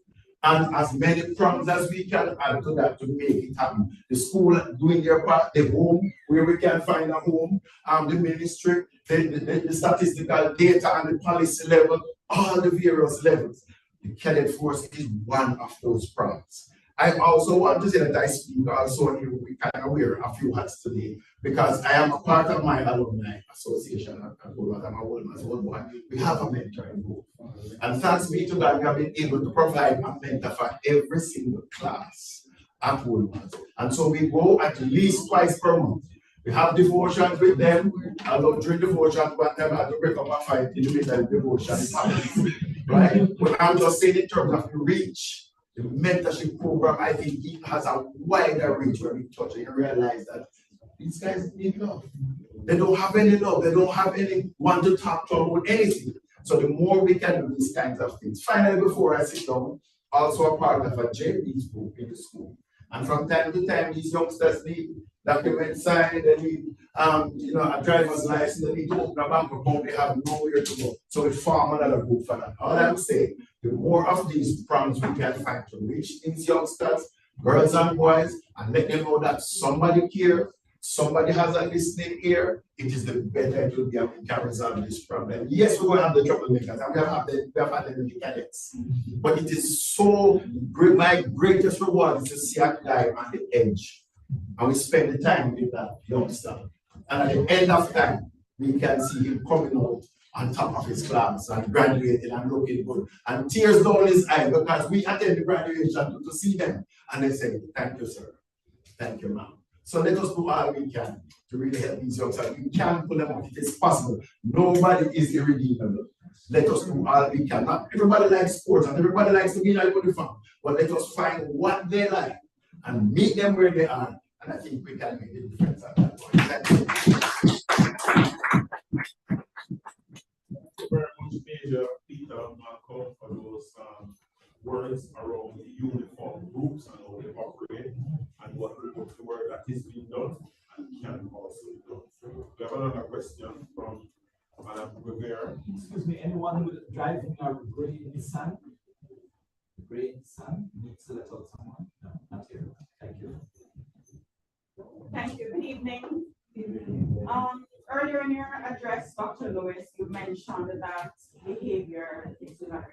P: and as many prongs as we can add to that to make it happen. The school doing their part, the home, where we can find a home, the ministry, the statistical data and the policy level, all the various levels. The cadet force is one of those prongs. I also want to say that I speak also here, we kind of wear a few hats today because I am a part of my alumni association at Woolworth. I'm a Woolworth old boy. We have a mentoring group. And thanks be to God, we have been able to provide a mentor for every single class at Woolworth. And so we go at least twice per month. We have devotions with them. Although during devotion, one time I had to break up a fight in the middle of devotion. Right? But I'm just saying in terms of the reach. The mentorship program, I think it has a wider reach where we touch and you realize that these guys need love. They don't have any love. They don't have anyone to talk to about anything. So the more we can do these kinds of things. Finally, before I sit down, also a part of a JAAHS group in the school. And from time to time, these youngsters need documents signed, they need a driver's license, they need to open a bank account, they have nowhere to go. So we form another group for that. All I'm saying, the more of these prongs we can find to reach these youngsters, girls and boys, and let them know that somebody cares, somebody has a listening ear, it is the better it will be and we can resolve this problem. Yes, we're going to have the troublemakers, and we have had them in the cadets. But it is so great, my greatest reward is to see a guy on the edge. And we spend the time with that youngster. And at the end of time, we can see him coming out on top of his class and graduating and looking good. And tears down his eye because we attend the graduation to see them. And they say, thank you, sir. Thank you, ma'am. So let us do all we can to really help these youngsters. We can pull them out. It is possible. Nobody is irredeemable. Let us do all we can. Not everybody likes sports and everybody likes to be like uniform. But let us find what they like and meet them where they are. And I think we can make a difference at that point. Thank you.
C: Thank you very much, Major Peter Malcolm, for those words around the uniform groups and how they operate and what the work that is being done and can also be done. We have another question from Madam Rivera.
A: Excuse me, anyone who is driving a gray Nissan? Gray Nissan needs to let out someone? No, not here. Thank you.
Q: Thank you. Good evening. Earlier in your address, Dr. Lewis, you mentioned that behavior is learned.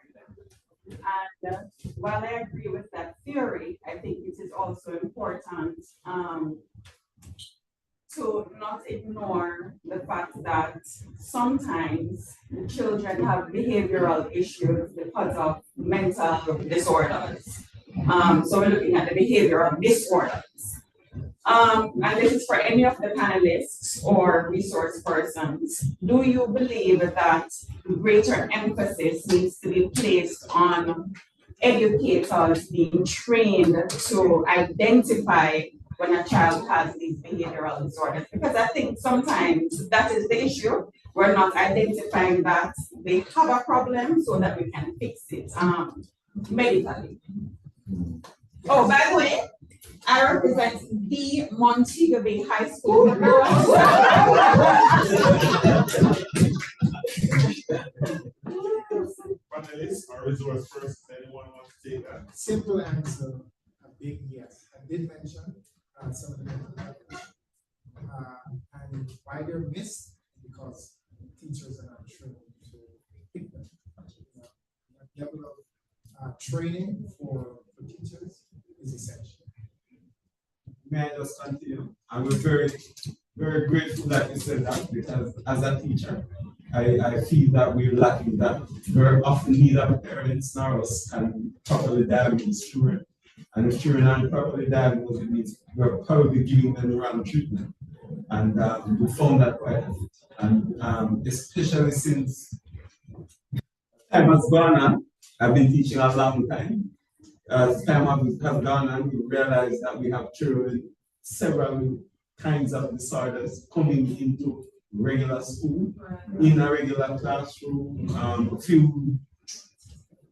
Q: And while I agree with that theory, I think it is also important to not ignore the fact that sometimes the children have behavioral issues because of mental disorders. So we're looking at the behavioral disorders. And this is for any of the panelists or resource persons. Do you believe that greater emphasis needs to be placed on educators being trained to identify when a child has these behavioral disorders? Because I think sometimes that is the issue. We're not identifying that they have a problem so that we can fix it medically. Oh, by the way, I represent the Montego Bay High School.
C: Panelists or resource persons, anyone want to take that?
H: Simple answer, a big yes. I did mention some of the mental health and why they're missed because teachers are not trained to pick them. The level of training for teachers is essential.
E: May I just continue? I'm very, very grateful that you said that because as a teacher, I feel that we're lacking that. Very often neither parents nor us can properly diagnose children. And if children aren't properly diagnosed, it means we're probably giving them the wrong treatment. And we found that quite often. And especially since time has gone on, I've been teaching a long time. As time has gone on, we realize that we have children with several kinds of disorders coming into regular school, in a regular classroom. A few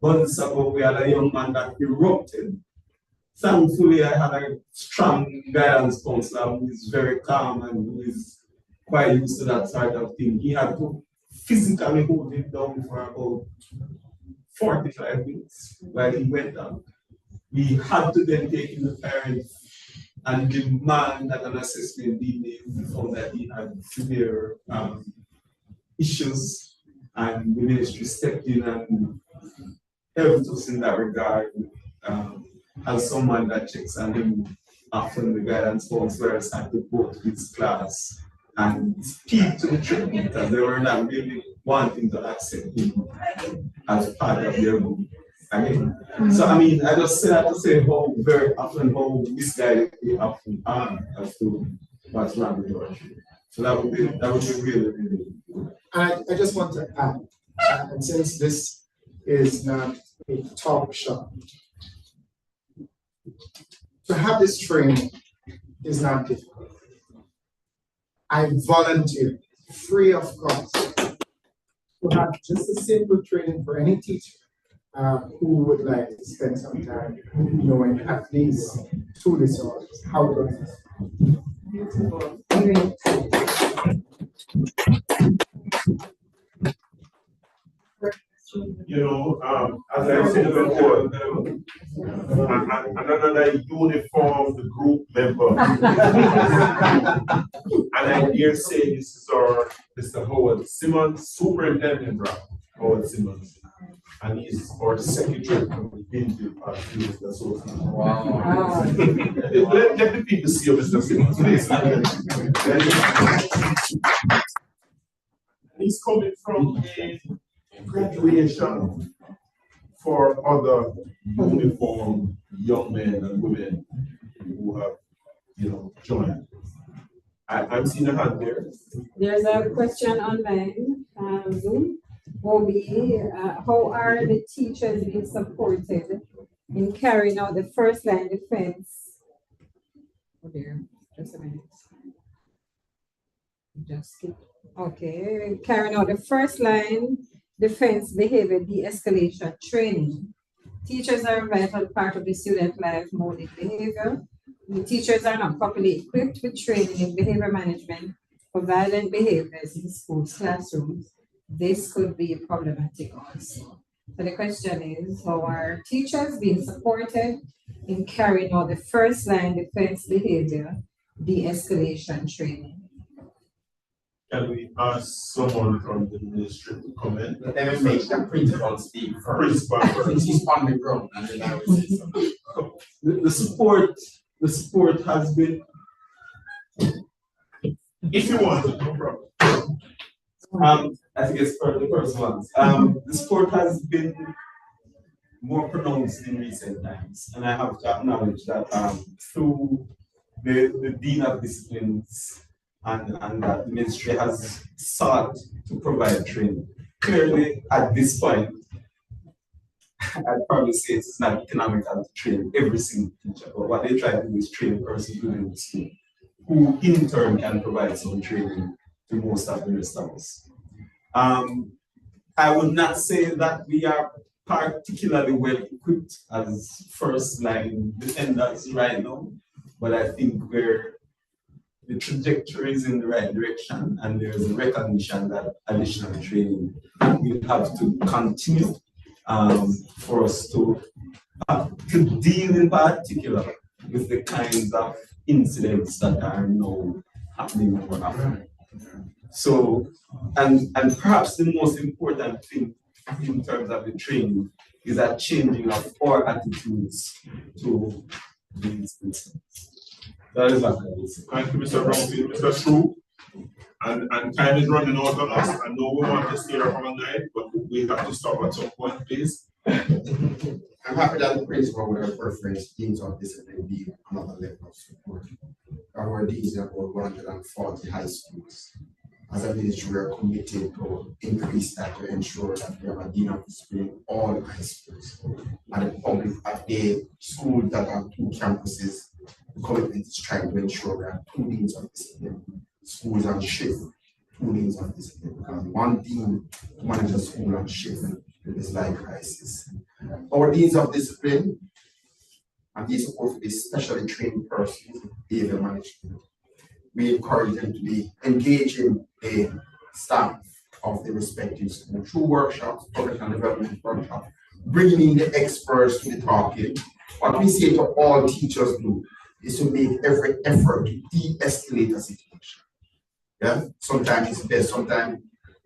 E: months ago, we had a young man that erupted. Thankfully, I had a strong guidance counselor who is very calm and who is quite used to that sort of thing. He had to physically hold it down for about 45 minutes while he went down. We had to then take in the parents and demand that an assessment be made. We found that he had severe issues, and the ministry stepped in and helped us in that regard. As someone that checks on him, often the guidance counselors had to go to his class and speak to the children because they were not really wanting to accept him as part of their group. So I mean, I just say that to say how very often how misguided we often are as to what's wrong with our children. So that would be really, really good.
H: And I just want to add, and since this is not a talk shop, to have this training is not difficult. I volunteer free of cost to have just a simple training for any teacher who would like to spend some time knowing at least 2 disorders. How does this?
B: Beautiful.
C: You know, as I said before, another uniformed group member. And I dare say this is our Mr. Howard Simmons, Superintendent Howard Simmons. And he's our secretary of the Binfield Park Students Association. Wow. Let the people see you, Mr. Simmons, please. He's coming from a graduation for other uniformed young men and women who have, you know, joined. I'm seeing a hand there.
L: There's a question online, Zoom. How are the teachers being supported in carrying out the first line defense? Oh dear, just a minute. Just skip. Okay, carrying out the first line defense behavior de-escalation training. Teachers are a vital part of the student life molding behavior. The teachers are not properly equipped with training in behavior management for violent behaviors in schools' classrooms. This could be problematic also. So the question is, how are teachers being supported in carrying out the first line defense behavior de-escalation training?
C: Can we ask someone from the ministry to comment?
F: Let me make the principal speak first. Since he's on the ground, and then I will say something.
E: The support has been.
C: If you want to, no problem.
E: I think it's for the first ones. The support has been more pronounced in recent times, and I have to acknowledge that through the Dean of Disciplines and that the ministry has sought to provide training. Clearly, at this point, I'd probably say it's not economical to train every single teacher, but what they try to do is train a person within the school, who in turn can provide some training to most of the rest of us. I would not say that we are particularly well equipped as first line defenders right now, but I think the trajectory is in the right direction, and there's a recognition that additional training will have to continue for us to deal in particular with the kinds of incidents that are now happening more often. So, and perhaps the most important thing in terms of the training is a changing of our attitudes to these incidents. That is what I would say.
C: Thank you, Mr. Brownfield. Mr. Shrew? And time is running out on us. I know we want to stay here all night, but we have to stop at some point, please.
F: I'm happy that the principal would have preference deans of discipline be another level of support. Our deans are about 140 high schools. As a ministry, we are committed to increase that to ensure that we have a dean of discipline in all high schools. At the schools that have 2 campuses, the commitment is trying to ensure we have 2 deans of discipline. Schools on shift, 2 deans of discipline, because 1 dean to manage a school on shift is like crisis. Our deans of discipline, and these are supposed to be specially trained persons in behavior management. We encourage them to be engaging the staff of the respective school through workshops, professional development workshops, bringing in the experts to be talking. What we say to all teachers do is to make every effort to de-escalate a situation. Yeah, sometimes it's best, sometimes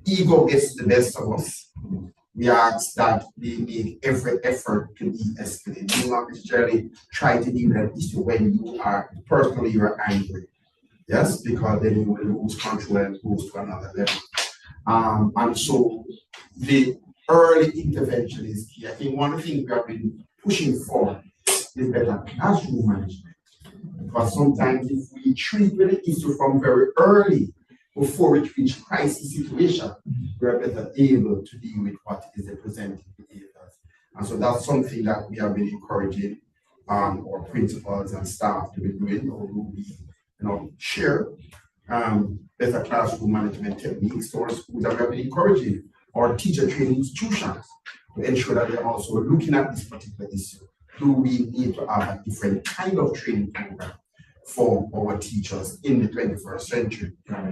F: ego gets the best of us. We ask that they make every effort to de-escalate. Do not necessarily try to deal with an issue when you are personally you're angry. Yes, because then you will lose control and goes to another level. And so the early intervention is key. I think one of the things we have been pushing for is better classroom management. Because sometimes if we treat the issue from very early, before we reach crisis situation, we are better able to deal with what is the presenting behaviors. And so that's something that we have been encouraging our principals and staff to be doing, or will be, share better classroom management techniques to our schools, and we have been encouraging our teacher training institutions to ensure that they're also looking at this particular issue. Do we need to have a different kind of training program for our teachers in the 21st century, to how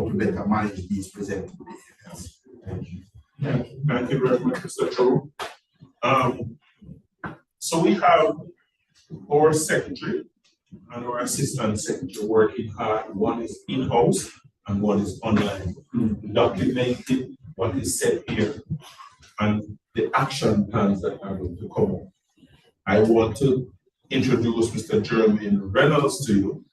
F: to better manage these presenting behaviors? Thank you.
C: Thank you very much, Mr. Joe. So we have our secretary and our assistant secretary working hard. One is in-house and one is online, documenting what is said here and the action plans that are going to come up. I want to introduce Mr. Jermaine Reynolds to you,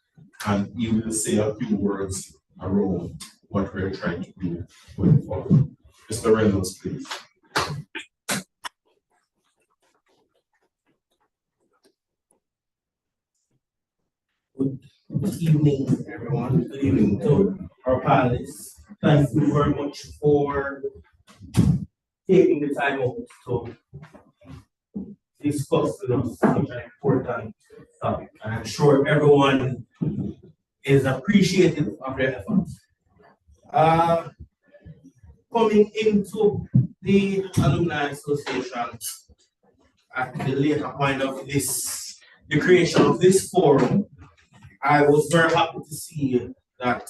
C: and he will say a few words around what we're trying to do going forward. Mr. Reynolds, please.
R: Good evening, everyone. Good evening to our panelists. Thank you very much for taking the time out to discuss with us such an important topic. And I'm sure everyone is appreciative of their efforts. Coming into the Alumni Association at the later point of the creation of this forum, I was very happy to see that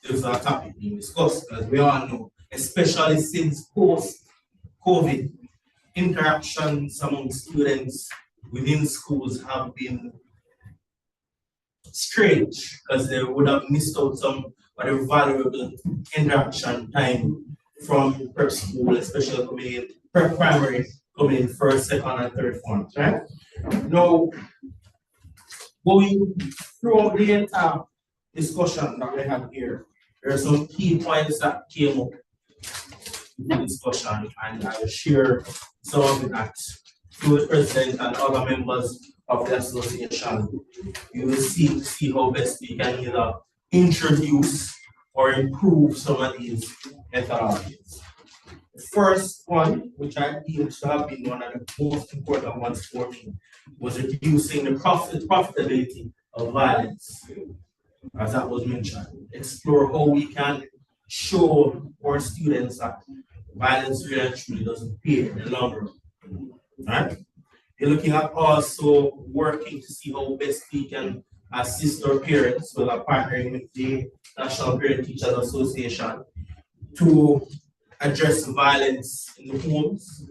R: there's a topic being discussed, as we all know, especially since post-COVID, interactions among students within schools have been strange, because they would have missed out some of the valuable interaction time from prep school, especially coming in prep primary, coming in first, second, and third forms, right? Now, going through the entire discussion that we have here, there are some key points that came up in the discussion, and I will share some of it to the president and other members of the association. You will see how best we can either introduce or improve some of these methodologies. The first one, which I deemed to have been one of the most important ones for me, was reducing the profitability of violence, as that was mentioned. Explore how we can show our students that violence really and truly doesn't pay in the long run. Right? You're looking at also working to see how best we can assist our parents, with partnering with the National Parent Teachers Association to address violence in the homes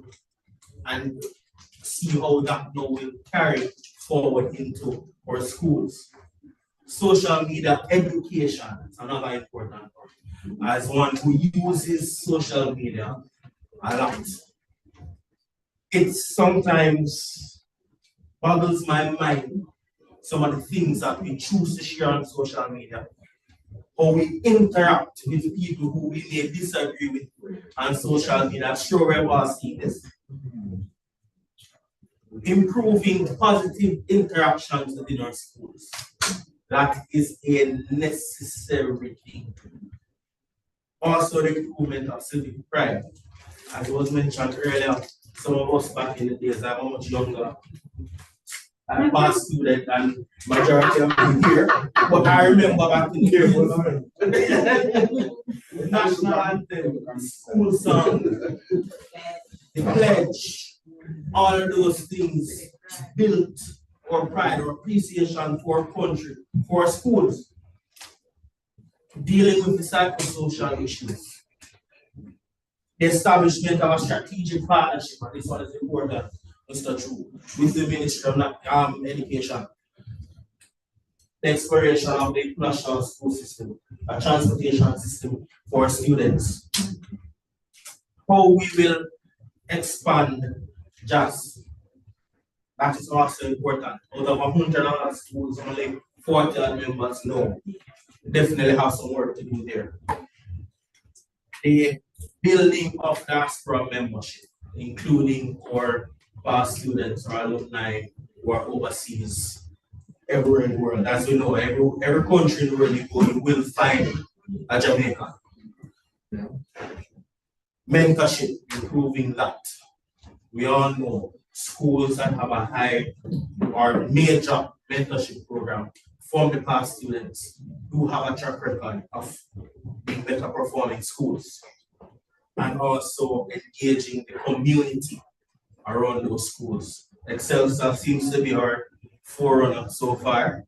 R: and see how that now will carry forward into our schools. Social media education is another important one. As one who uses social media a lot, it sometimes boggles my mind some of the things that we choose to share on social media how we interact with people who we may disagree with on social media. I'm sure we've all seen this. Improving positive interactions within our schools. That is a necessary thing. Also, the improvement of civic pride. As was mentioned earlier, some of us back in the days are much younger. I'm a past student and majority of them here. But I remember back in the days, national anthem, school song, the pledge, all of those things built our pride or appreciation for our country, for our schools. Dealing with the psychosocial issues. The establishment of a strategic partnership, and this one is important, Mr. Chu, with the Ministry of Education. The exploration of the national school system, a transportation system for students. How we will expand JAAHS. That is also important. Out of 100 schools, only 40 members know. Definitely have some work to do there. The building of diaspora membership, including our past students or alumni who are overseas, everywhere in the world. As we know, every country in the world you go, you will find a Jamaican. Mentorship, improving that. We all know schools that have a high or major mentorship program from the past students who have a track record of being better performing schools. And also engaging the community around those schools. Excelsior seems to be our forerunner so far.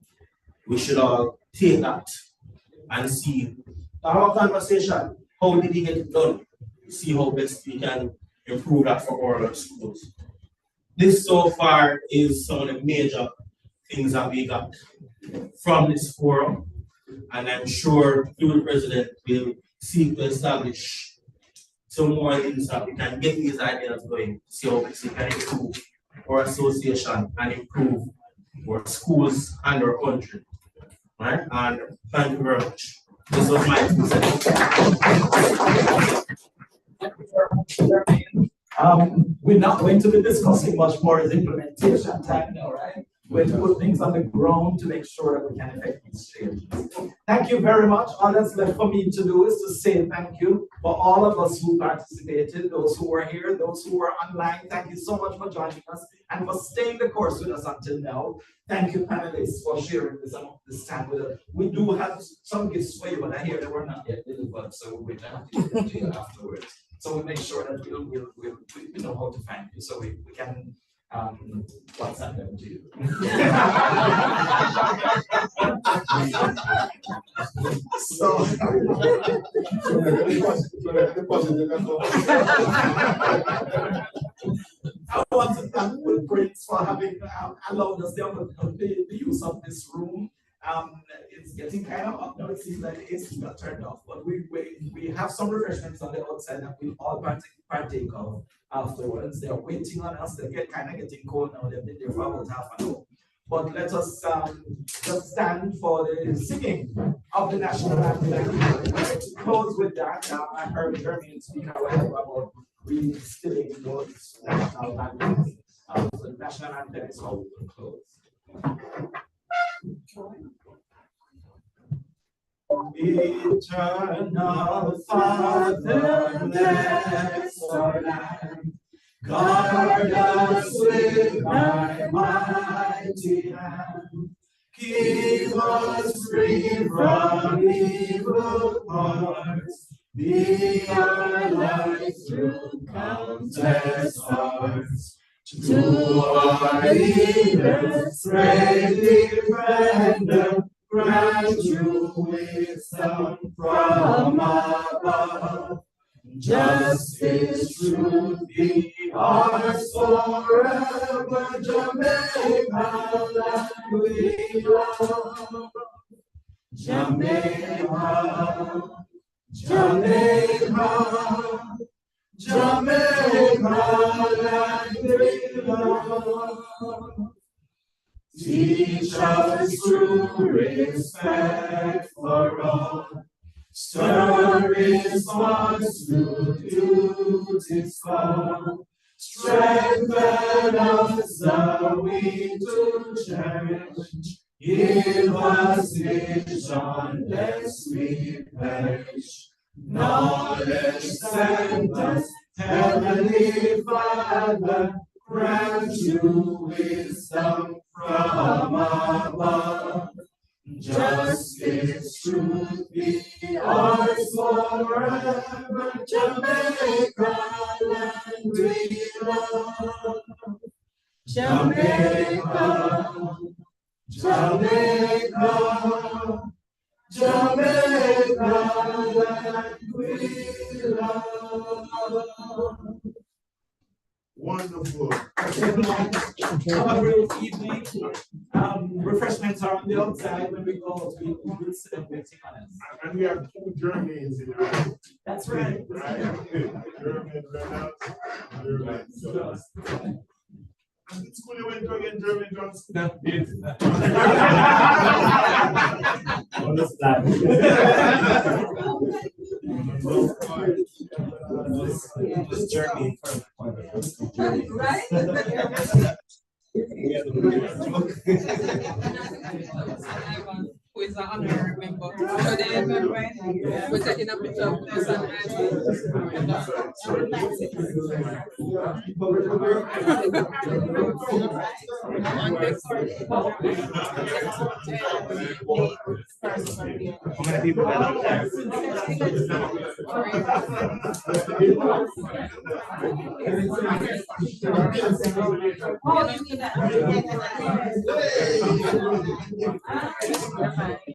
R: We should all take that and see our conversation. How did he get it done? See how best we can improve that for all our schools. This so far is some of the major things that we got from this forum. And I'm sure the President will seek to establish some more things that we can get these ideas going, see how we can improve our association and improve our schools and our country. Right? And thank you very much. This was my 2 cents.
A: We're not going to be discussing much more as implementation time now, right? We're going to put things on the ground to make sure that we can effect these changes. Thank you very much. All that's left for me to do is to say thank you for all of us who participated, those who were here, those who were online. Thank you so much for joining us and for staying the course with us until now. Thank you, panelists, for sharing this time with us. We do have some gifts for you, but I hear they were not yet delivered, so we're going to have to give them to you afterwards. So we'll make sure that we know how to find you, so we can WhatsApp them to you. I want to thank Will Prince for having allowed us the use of this room. It's getting kind of up now. It seems like the AC got turned off, but we have some refreshments on the outside that we all partake of afterwards. They're waiting on us. They get kind of getting cold now. They've been there for about half an hour. But let us just stand for the singing of the national anthem. To close with that, I heard Jeremy speak about reinstilling those national anthems. So the national anthem is how we will close. Eternal Father, bless our land. Guard us with thy mighty hand. Keep us free from evil hearts. Be our light through countless hearts. To our leaders, great defender, grant you wisdom from above. Justice, truth be ours forever. Jamaica, land we love. Jamaica, Jamaica, Jamaica, land we love. Teach us through respect for all. Stern response to duty's call. Strengthen us the weak to cherish. Give us vision, lest we perish. Knowledge send us, Heavenly Father, grant you wisdom from above. Justice, truth be ours forever. Jamaica, land we love. Jamaica, Jamaica, Jamaica, land we love.
C: Wonderful.
A: Have a great evening. Refreshments are on the outside when we go out. We will celebrate honors.
C: And we have 2 Germans in our
A: That's right.
C: German Reynolds, German Jones. And the school you went to again, German Jones?
N: Understand. This journey
O: Right? Who is an honorary member. So they we're taking a picture of this and
N: how many people are out there?